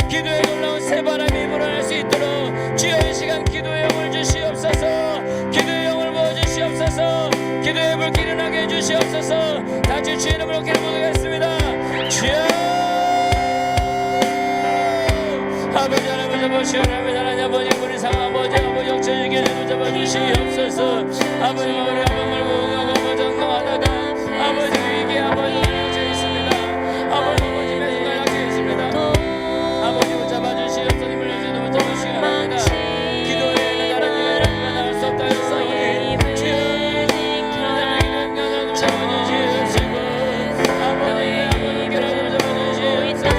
기도에 놀라운 새바람이 불어날 수 있도록 주여 이 시간 기도의 영을 주시옵소서. 기도의 영을 부어주시옵소서. 기도의 불길이 나게 해주시옵소서. 다시 주의 이름으로 기도하겠습니다. 주여 아버지 하나님 잡아주시오. 하나님 아버지 우리 상황 아버지 역전하게 잡아주시옵소서. 아버지 우리 아버지를 보고 전능하다가 아버지 위기에 아버지 약해 있습니다. 아버지 매순간 약해 있습니다. 아버지 잡아주시옵소서. 힘을 내주시옵소서. 붙잡으시기 바랍니다. 기도에는 다른 일이라 나올 수 없다 했사오니 주여 잡아주시옵시고 아버지 기도를 잡아주시옵소서.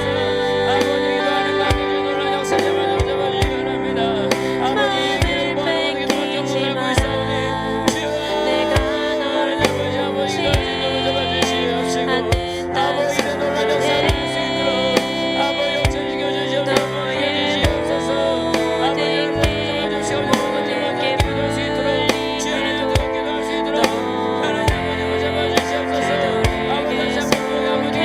아버지 기도하는 가운데 놀란 역사 잡아주시기 바랍니다. 아버지 기도를 보는 기도밖에 못 알고 있사오니 주여 아버지 기도를 잡아주시옵시고 아버지의 놀란 역사를 볼 수 있도록 아버지 역전시켜 주시옵소서. 이겨주시옵소서. 아버지를 잡아주시옵소서. 기도할 수 있도록 주여 기도할 수 있도록 하나님 아버지 잡아주시옵소서. 아버지 다시 한번 아버지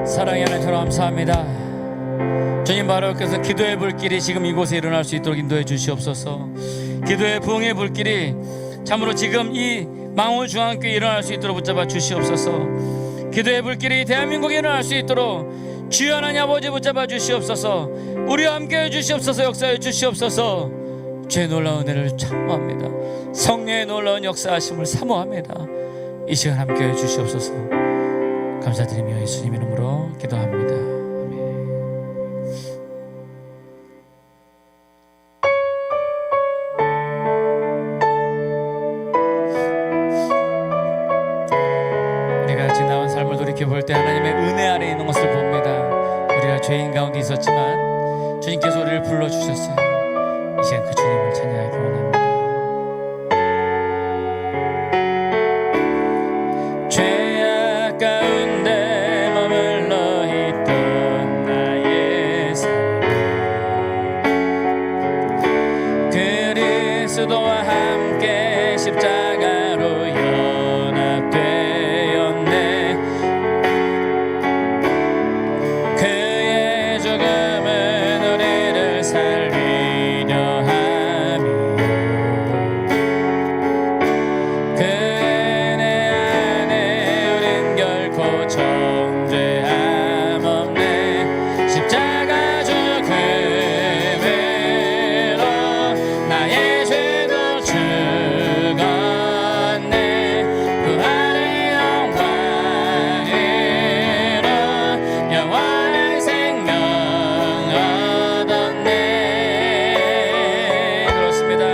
사랑의 하나님 저로 감사합니다. 주님 바로께서 기도의 불길이 지금 이곳에 일어날 수 있도록 인도해 주시옵소서. 기도의 부흥의 불길이 참으로 지금 이 망울 중앙교회에 일어날 수 있도록 붙잡아 주시옵소서. 기도의 불길이 대한민국에 일어날 수 있도록 주여 하나님 아버지 붙잡아 주시옵소서. 우리와 함께해 주시옵소서. 역사해 주시옵소서. 주의 놀라운 은혜를 사모합니다. 성령의 놀라운 역사하심을 사모합니다. 이 시간 함께해 주시옵소서. 감사드리며 예수님 이름으로 기도합니다. 아멘. 우리가 지나온 삶을 돌이켜볼 때 하나님의 은혜 아래 있는 것을 봅니다. 우리가 죄인 가운데 있었지만 주님께서 우리를 불러주셨어요. 이 시간 그 주님을 찬양하기 원합니다. 죄악 가운데 머물러 있던 나의 삶 그리스도와 함께 십자가로 연합되었네. 그의 죽음은 우리를 살리려 함이요 그 은혜 안에 우린 결코 정죄함 없네. 십자가 죽음으로 나의 죄도 죽었네. 부활의 영광으로 영원한 생명 얻었네. 그렇습니다.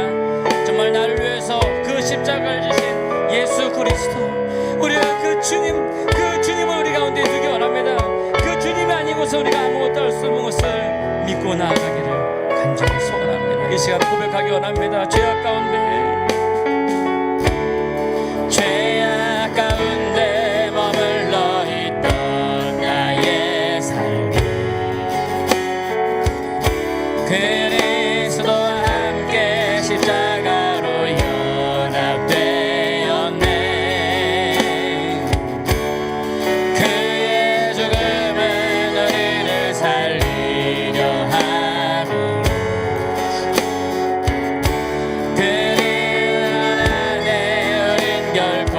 정말 나를 위해서 그 십자가를 지신 예수 그리스도, 우리가 그 주님을 우리 가운데 두기 원합니다. 그 주님이 아니고서 우리가 아무것도 할 수 없는 것을 믿고 나아가기를 간절히 소원합니다. 이 시간 고백하기 원합니다. 죄악 가운데 머물러 있던 나의 삶 그리스도와 함께 십자가로 연합되었네. 그의 죽음은 우리를 살리려 함이요 그리 안에 우린 결코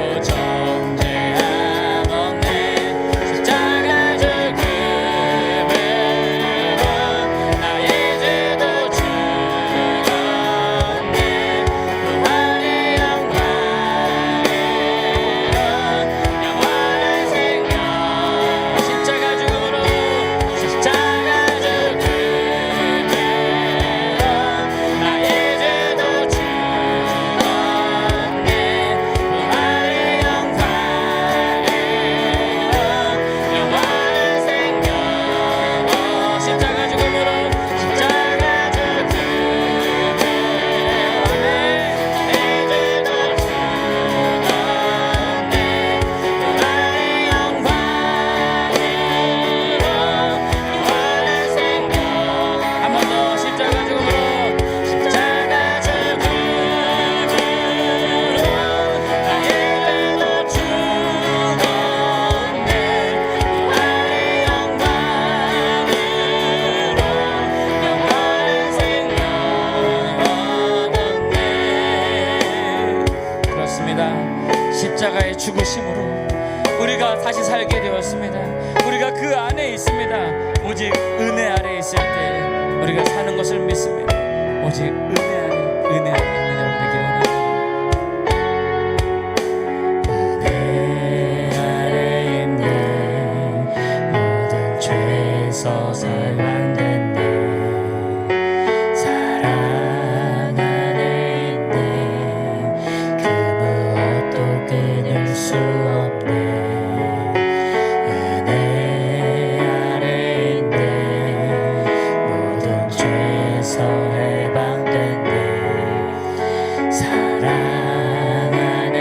다시 살게 되었습니다. 우리가 그 안에 있습니다. 오직 은혜 아래 있을 때 우리가 사는 것을 믿습니다. 오직 은혜 아래 있는 여러분 되기를 원합니다. 은혜 아래 있네 모든 죄에서 살만됐네 사랑 안에 있네 그 무엇도 끊을 수 없네 은혜 아래 있네 모든 죄에서 해방됐네 사랑 안에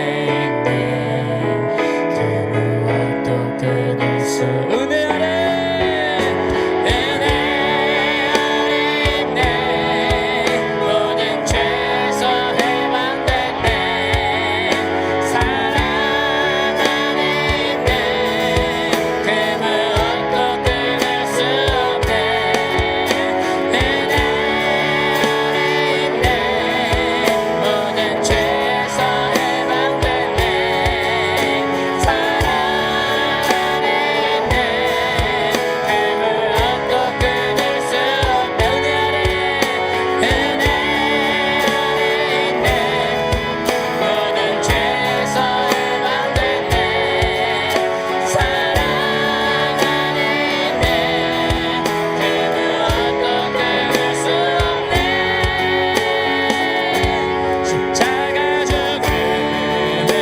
있네 그 무엇도 끊을 수 은혜 아래 은혜 아래 있네 모든 죄에서 해방됐네 사랑 안에 있네 그 무엇도 끊을 수 없네 은혜 아래 있네 모든 죄에서 해방됐네 사랑 안에 있네 그 무엇도 끊을 수 없네 은혜 아래 있네 모든 죄에서 해방됐네 사랑 안에 있네 그 무엇도 끊을 수 없네 십자가 죽음으로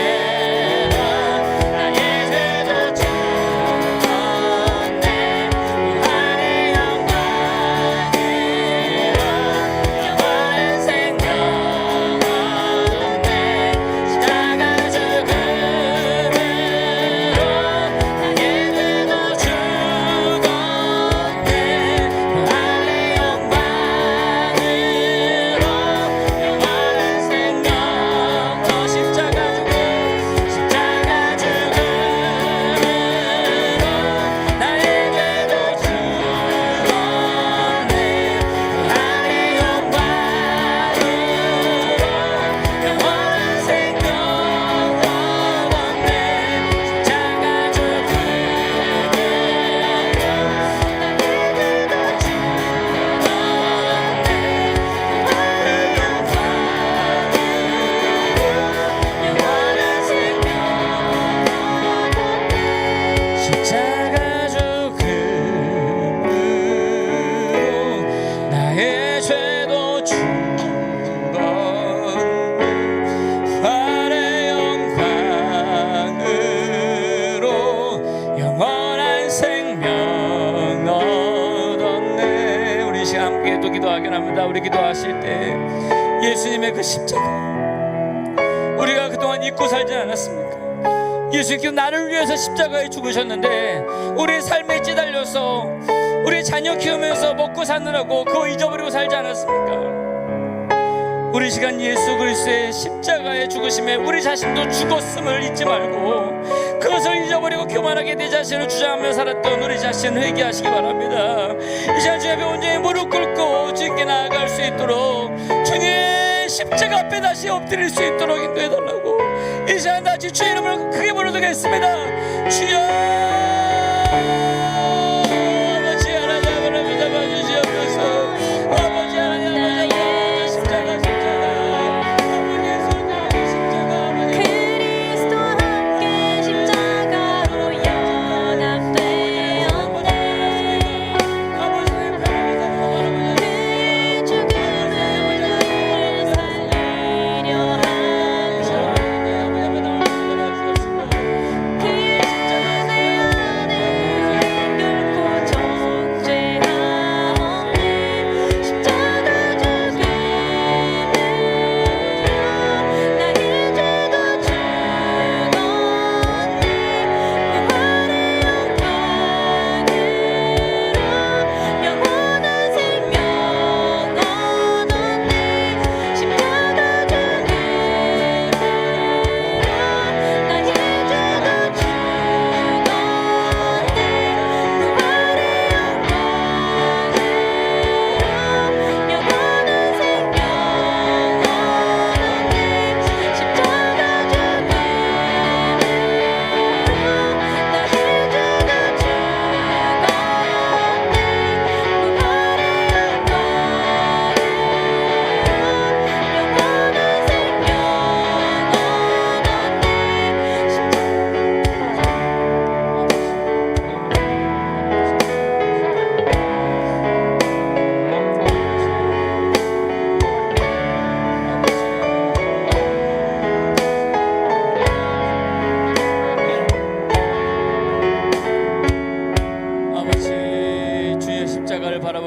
나의 죄도 죽었네 무한의 영광으로 영원한 생명 얻었네 십자가 죽음으로 나의 죄도 죽었네 무한의 영광으로 영원한 생명 더 십자가 죽음으로 나의 죄도 죽었네 무한의 영광으로 영원한 생명 얻었네 십자가 죽음으로 나의 죄도 죽었네 부활의 영광으로 영원한 생명 얻었네 우리 시간 함께 또 기도하긴 합니다. 우리 기도하실 때 예수님의 그 십자가 우리가 그동안 잊고 살지 않았습니까? 예수님께서 나를 위해서 십자가에 죽으셨는데 우리의 삶에 찌달려서 우리 자녀 키우면서 먹고 사느라고 그거 잊어버리고 살지 않았습니까? 우리 시간 예수 그리스도의 십자가에 죽으심에 우리 자신도 죽었음을 잊지 말고 그것을 잊어버리고 교만하게 내 자신을 주장하며 살았던 우리 자신 회개하시기 바랍니다. 이 시간 주의 앞에 온전히 무릎 꿇고 주님께 나아갈 수 있도록 주님의 십자가 앞에 다시 엎드릴 수 있도록 인도해달라고 이 시간 다시 주의 이름을 크게 부르겠습니다. 주여 아버지 하나님 아버지 잡아주시옵소서 아버지 하나님 아버지 십자가 그리스도 함께 십자가로 연합되었네 그의 죽음을 우리를 살리려 하셔 그의 십자가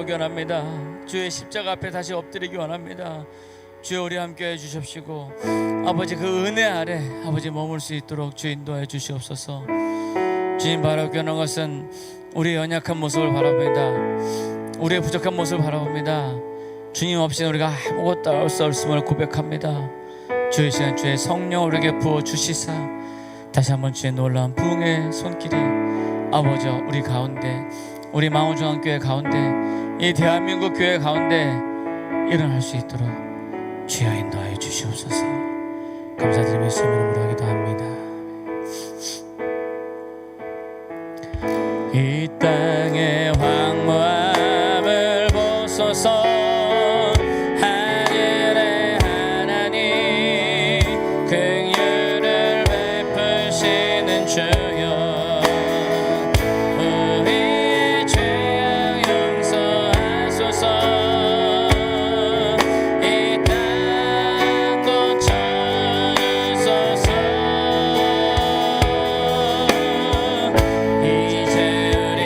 나오기 원합니다. 주의 십자가 앞에 다시 엎드리기 원합니다. 주여 우리 함께 해주십시고 아버지 그 은혜 아래 아버지 머물 수 있도록 주 인도해 주시옵소서. 주님 바라보기 원하는 것은 우리의 연약한 모습을 바라봅니다. 우리의 부족한 모습을 바라봅니다. 주님 없이는 우리가 아무것도 할 수 없음을 고백합니다. 주의 시간 주의 성령 우리에게 부어주시사 다시 한번 주의 놀라운 부흥의 손길이 아버지 우리 가운데 우리 망원중앙교회 가운데 이 대한민국 교회 가운데 일어날 수 있도록 주여 인도하여 주시옵소서. 감사드리며 예수 이름으로 기도합니다. 이 땅의 황무함을 보소서. 하늘의 하나님 긍휼을 베푸시는 주여 우리의 죄악 용서하소서. 이 땅 고쳐주소서. 이제 우리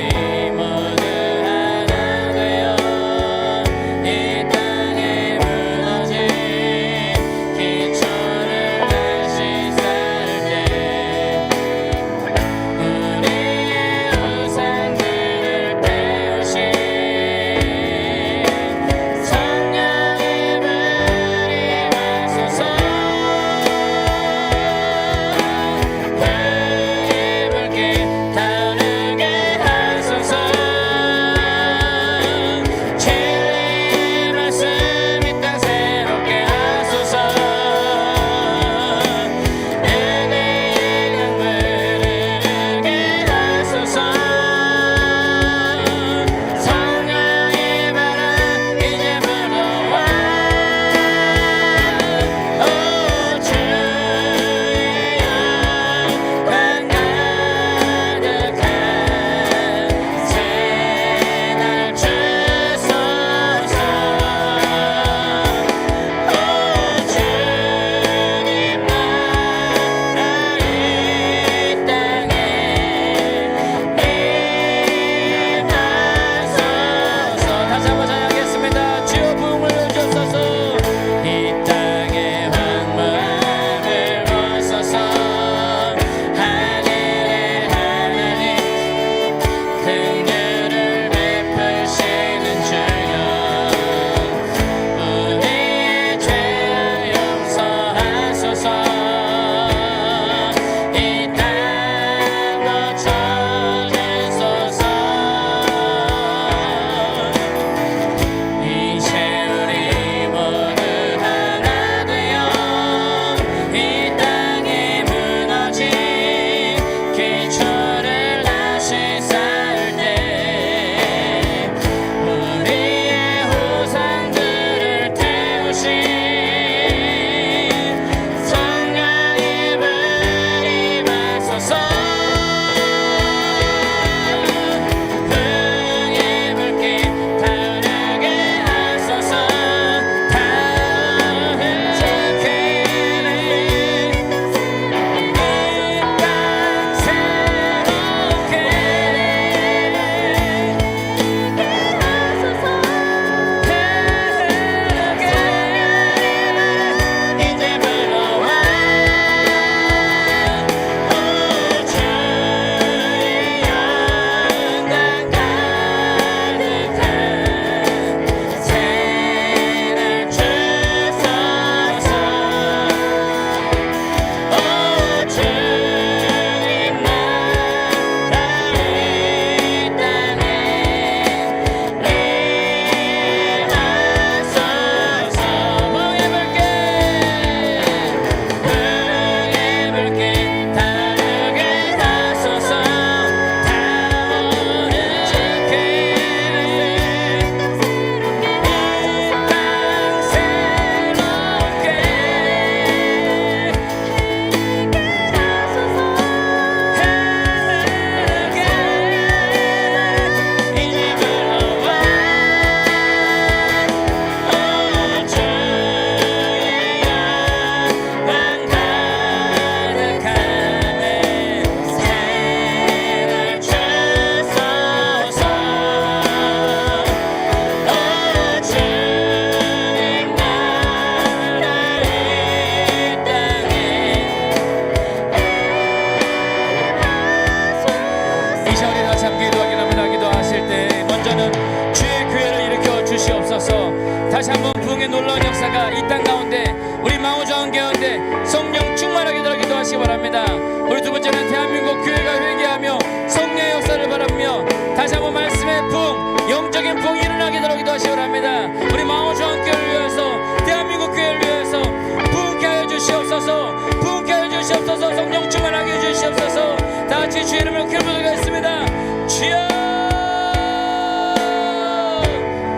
바랍니다. 우리 두 번째는 대한민국 교회가 회개하며 성령의 역사를 바라며 다시 한번 말씀의 풍, 영적인 풍이 일어나게 되도록 기도하시기 바랍니다. 우리 망원중앙교회를 위해서, 대한민국 교회를 위해서 부흥케 하여 주시옵소서. 부흥케 하여 주시옵소서. 성령 충만하게 해 주시옵소서. 다 같이 주의 이름으로 기도하겠습니다. 주여,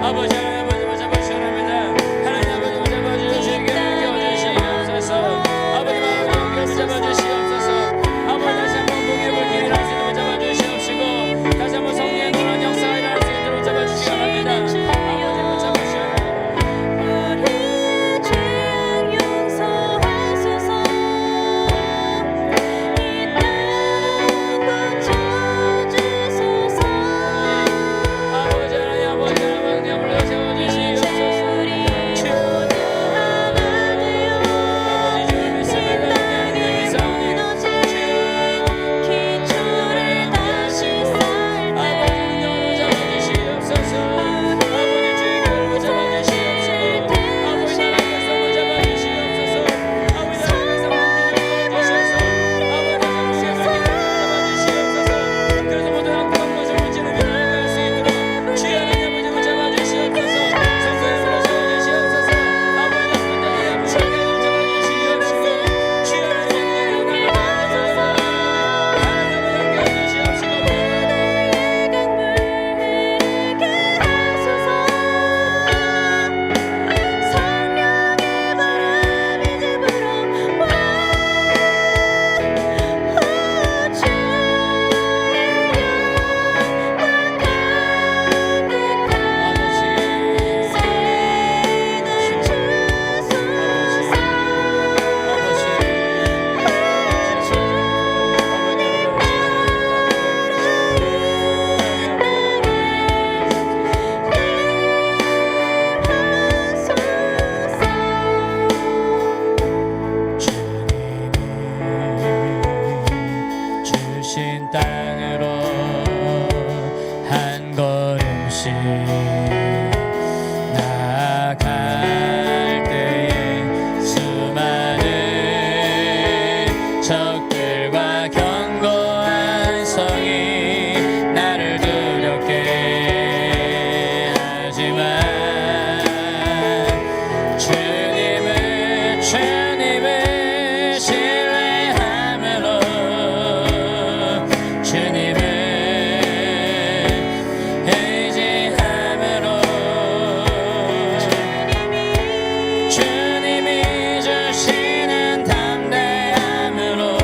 아버지 하나님 아버지 잡아주시옵소서. 하나님 아버지 잡아주시옵소서. 잡아주시옵소서. 아버지 마음을 잡아주시옵소서. 아버지 다시 한번 봉해볼 길을 할 수 있도록 잡아주시옵시고, 다시 한번 성령의 놀라운 역사가 일어날 수 있도록 잡아주시기 바랍니다. 아버지 잡아주시옵소서. 우리의 죄악 용서하소서. 이 땅 고쳐주소서. 아버지 하나님 아버지 하나님 아버지 잡아주시옵소서. 우리 모두 하나 되어 이 땅에 무너진 기초를 다시 성령의 바람이 집으로 와. 주신 땅으로 한 걸음씩 나아갈 때에 수많은 적들과 견고한 성이 나를 두렵게 하지만 주님을 신뢰함으로 주님을 의지함으로 주님이 주시는 담대함으로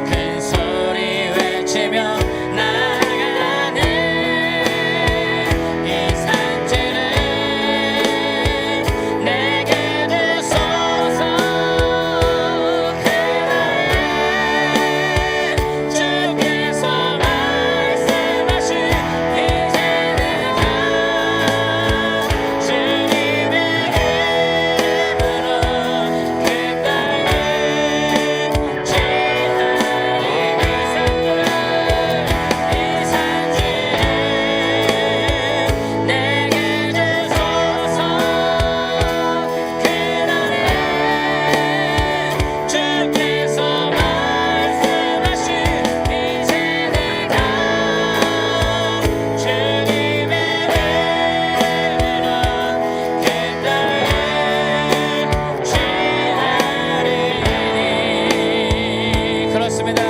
큰 소리 외치며 나아가는 이 산지를 내게 주소서. 그날에 주께서 말씀하신 이제 내가 주님의 이름으로 그 땅을 지하리. 이 산지를 내게 주소서. 그날에 주께서 말씀하신 이제 내가 주님의 이름으로 그 땅을 지하리니. 그렇습니다.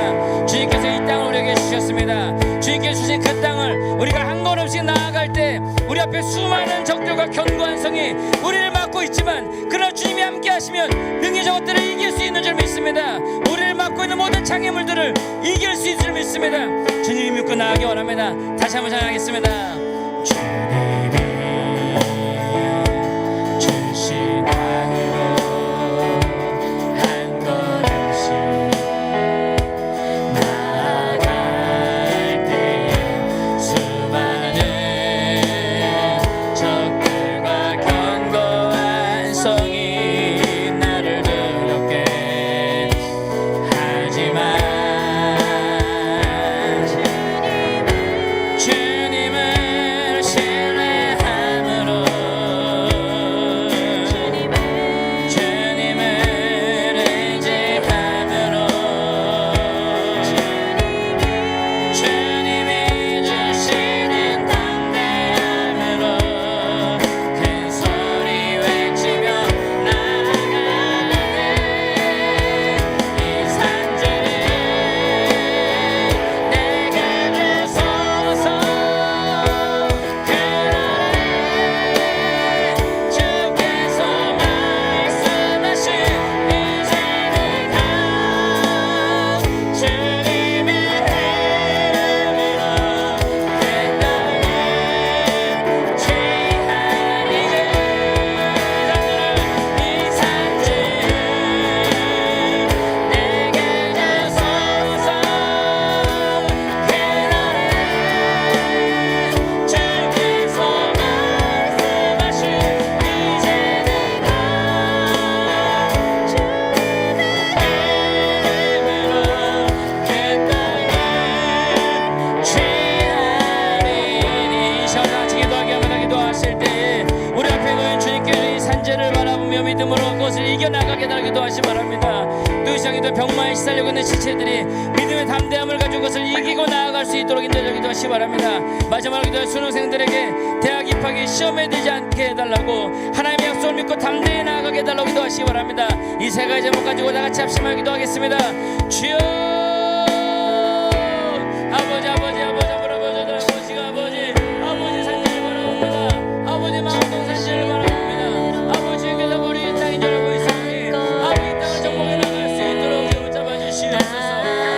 주님께서 이 땅을 우리에게 주셨습니다. 주님께서 주신 그 땅을 우리가 한 걸음씩 나아갈 때 우리 앞에 수많은 적들과 견고한 성이 우리를 막고 있지만, 그러나 주님이 함께 하시면 능히 저것들을 이길 수 있는 줄 믿습니다. 우리를 막고 있는 모든 장애물들을 이길 수 있는 줄 믿습니다. 주님이 믿고 나아가기 원합니다. 다시 한번 찬양하겠습니다. 주님이 주신 땅으로 한 걸음씩 나아갈 때에 수많은 적들과 견고한 성이 나를 두렵게 하지만 주님을 신뢰 믿음으로 그것을 이겨나가게 달기도 하시 바랍니다. 또 이 시간에도 병마에 시달리고 있는 지체들이 믿음의 담대함을 가지고 그것을 이기고 나아갈 수 있도록 인도하기도 하시 바랍니다. 마지막으로 기도할 수능생들에게 대학 입학이 시험에 들지 않게 해달라고, 하나님의 약속을 믿고 담대히 나아가게 해달라고 기도하시기 바랍니다. 이 세 가지 제목 가지고 다 같이 합심하여 기도하겠습니다. 주여, 아버지 아버지 아버지 아버지 산지를 바라봅니다. 아버지 마음동 산지를 바라봅니다. 아버지께서 우리 이 땅인 줄 알고 있으니 아버지 이 땅을 정복해 나갈 수 있도록 붙잡아 주시옵소서.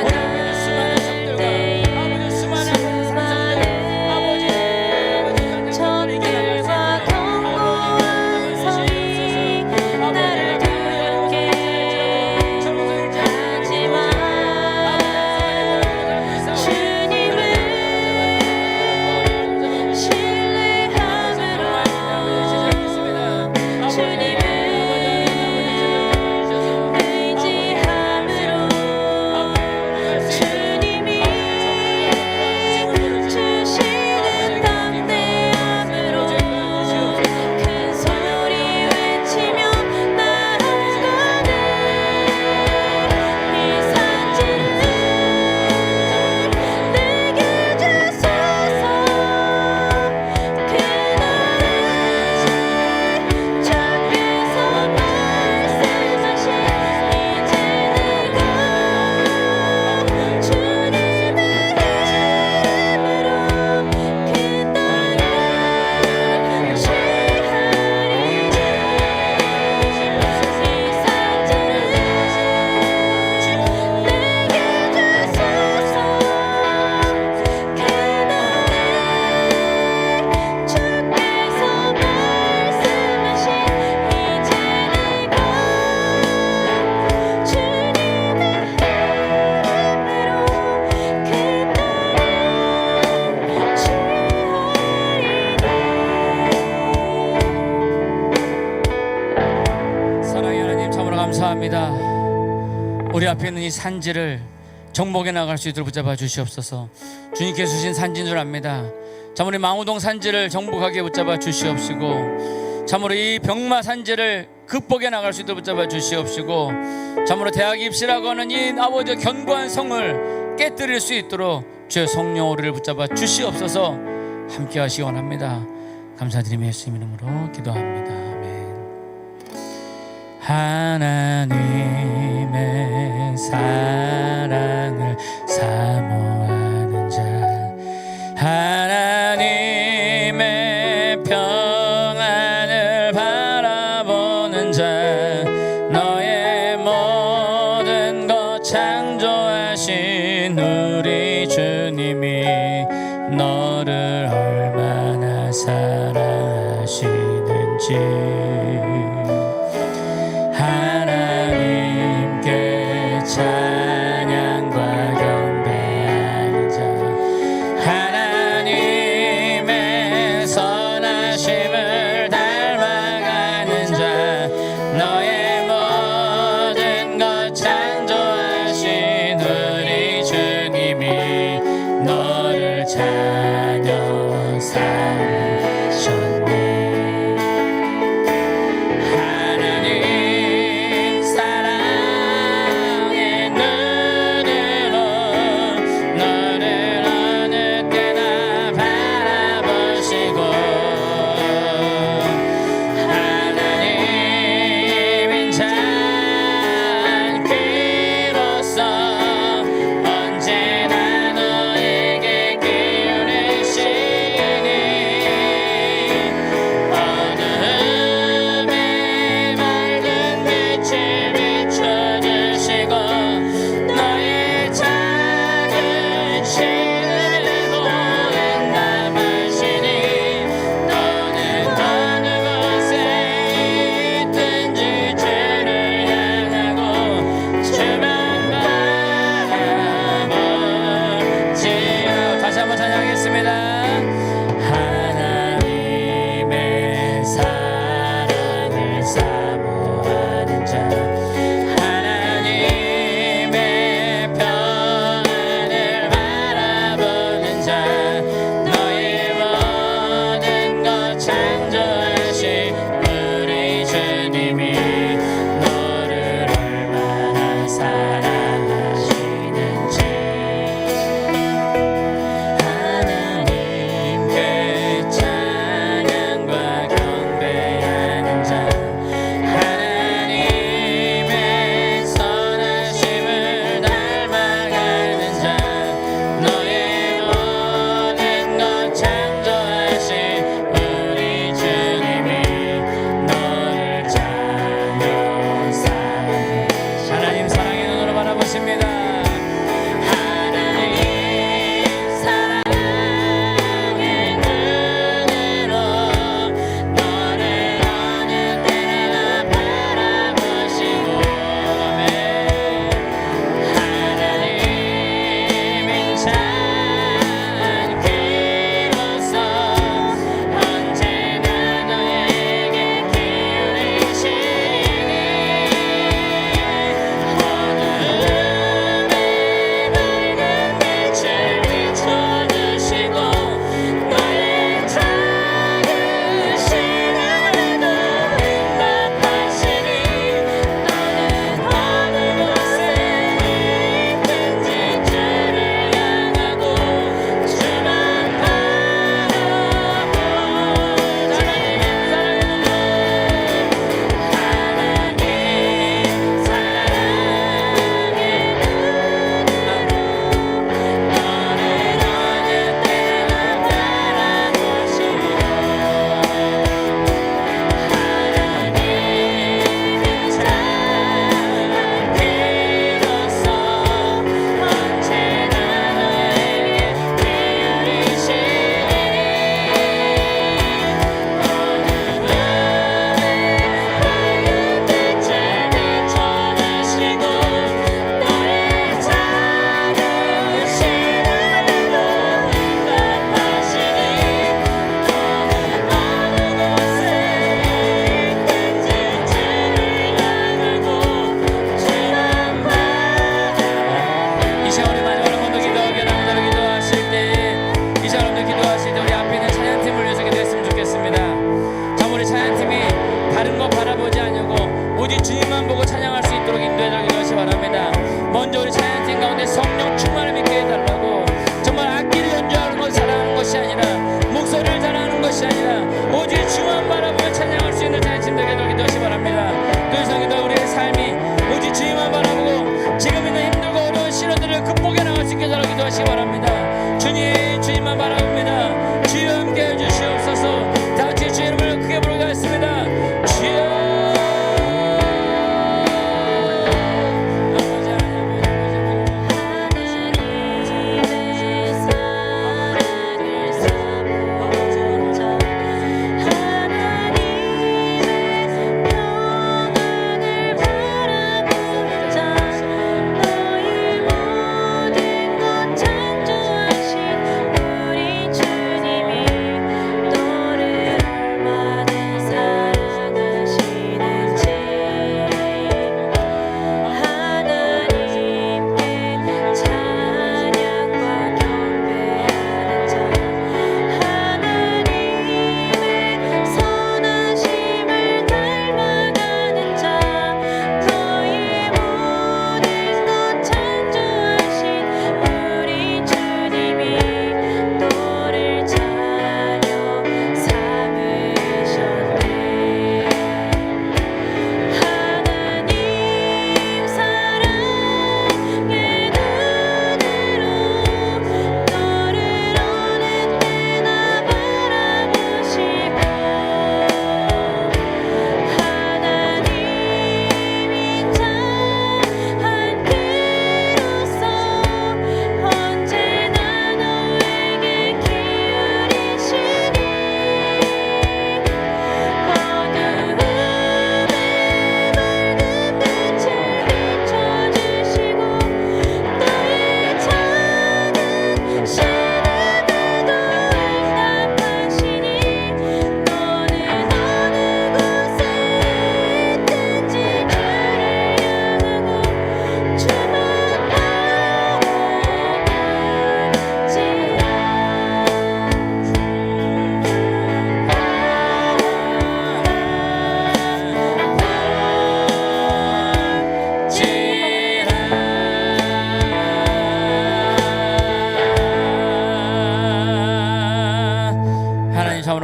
우리 앞에 있는 수많은 적들과 아버지 수많은 상상들, 아버지 상상들을 이겨나갈 수 있도록 아버지 붙잡아 주시옵소서. 나를 두렵게 하지마. 주님을 감사합니다. 우리 앞에 있는 이 산지를 정복해 나갈 수 있도록 붙잡아 주시옵소서. 주님께서 주신 산지인 줄 압니다. 참 우리 망우동 산지를 정복하게 붙잡아 주시옵시고, 참으로 이 병마 산지를 극복해 나갈 수 있도록 붙잡아 주시옵시고, 참으로 대학 입시라고 하는 이 아버지의 견고한 성을 깨뜨릴 수 있도록 주의 성령 우리를 붙잡아 주시옵소서. 함께 하시기 원합니다. 감사드리며 예수님 이름으로 기도합니다. 아멘. 하나님의 사랑을 사모하는 자, 하나님의 평안을 바라보는 자, 너의 모든 것 창조하신 우리 주님이 너를 얼마나 사랑하시는지 하나님께 찬양과 경배하는 자, 하나님의 선하심을 닮아가는 자, 너의 모든 것 창조하신 우리 주님이 너를 자녀 삼으셨네. 언제나 너에게 기울여 주님만 바라봅니다. 주여 함께해 주시옵소서. 다 같이 주의 이름을 크게 부르겠습니다. 주여.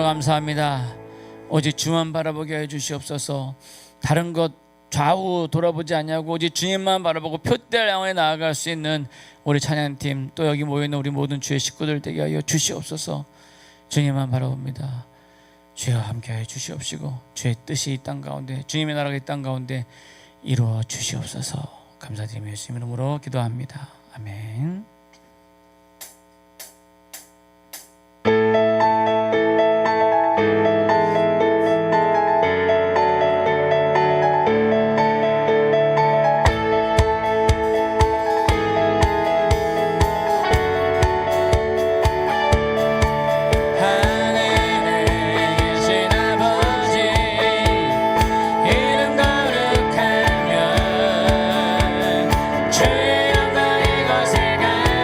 감사합니다. 오직 주만 바라보게 해 주시옵소서. 다른 것 좌우 돌아보지 않냐고 오직 주님만 바라보고 표대를 향해 나아갈 수 있는 우리 찬양팀 또 여기 모여있는 우리 모든 주의 식구들 되게 하여 주시옵소서. 주님만 바라봅니다. 주여 함께하여 주시옵시고 주의 뜻이 이 땅 가운데 주님의 나라가 이 땅 가운데 이루어 주시옵소서. 감사드리며 예수님 이름으로 기도합니다. 아멘. 주의 영광 이곳에 가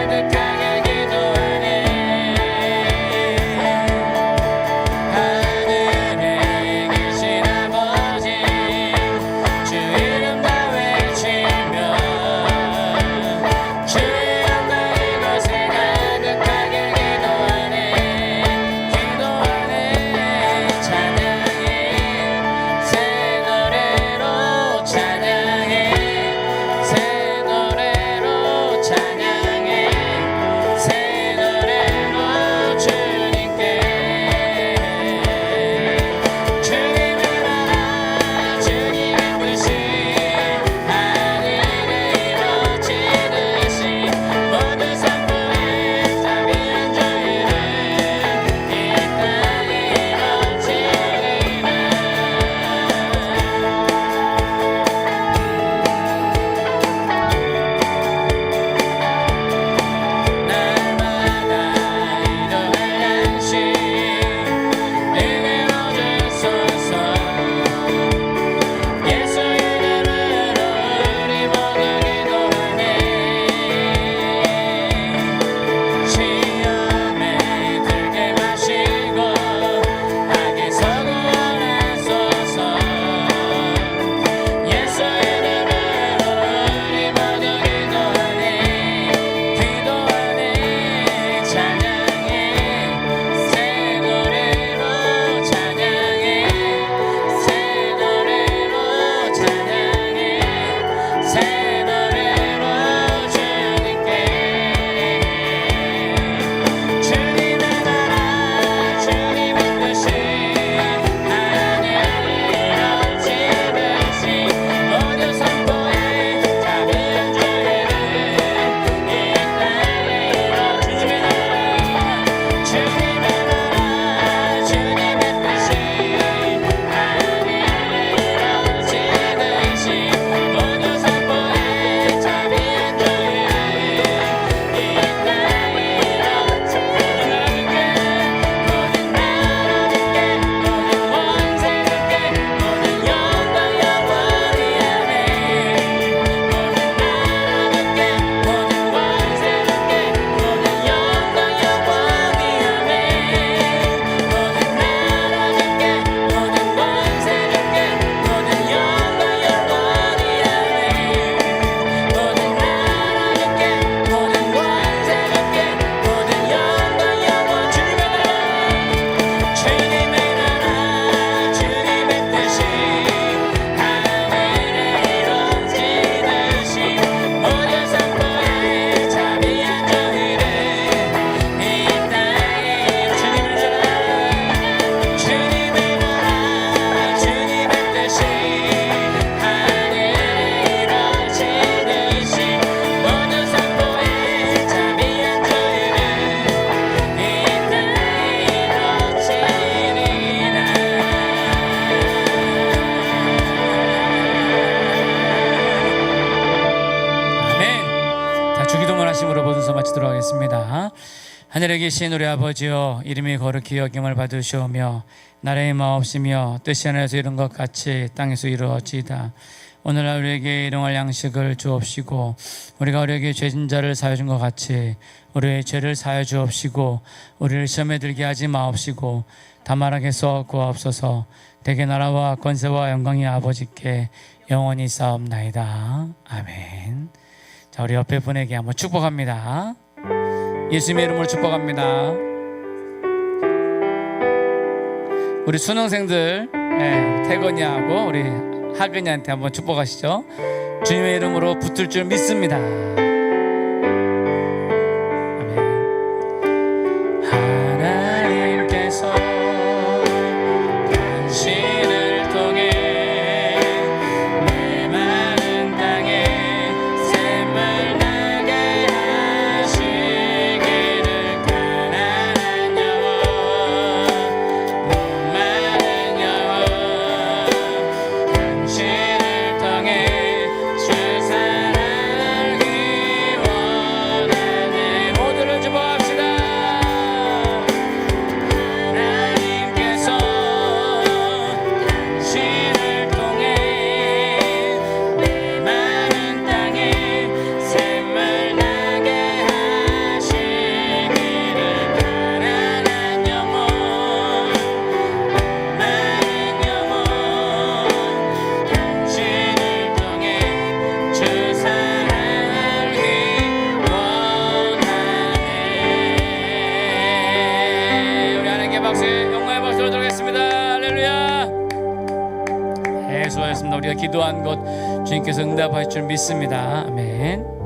하늘에 계신 우리 아버지여, 이름이 거룩히 여김을 받으시오며 나라의 마옵시며 뜻이 하늘에서 이룬 것 같이 땅에서 이루어지이다. 오늘날 우리에게 일용할 양식을 주옵시고 우리가 우리에게 죄진 자를 사하여 준 것 같이 우리의 죄를 사하여 주옵시고 우리를 시험에 들게 하지 마옵시고 다만 악에서 구하옵소서. 대개 나라와 권세와 영광이 아버지께 영원히 싸움나이다. 아멘. 자, 우리 옆에 분에게 한번 축복합니다. 예수님의 이름으로 축복합니다. 우리 수능생들, 태건이하고 우리 하근이한테 한번 축복하시죠. 주님의 이름으로 붙을 줄 믿습니다. 아멘. 하나님께서 당신을 통해 내 많은 땅에 샘을 나게 하시기를 가난한 영혼 목마른 영혼 당신을 통해 주 사랑하기 원하네. 모두를 축복합시다. 하나님께서 당신을 통해 내 많은 땅에 샘을 나게 하시기를 가난한 영혼 목마른 영혼 당신을 통해 주 사랑하기 원하네. 우리 하나님께 박수, 영광의 박수로 드리겠습니다. 할렐루야. 수고하셨습니다. 우리가 기도한 것 주님께서 응답하실 줄 믿습니다. 아멘.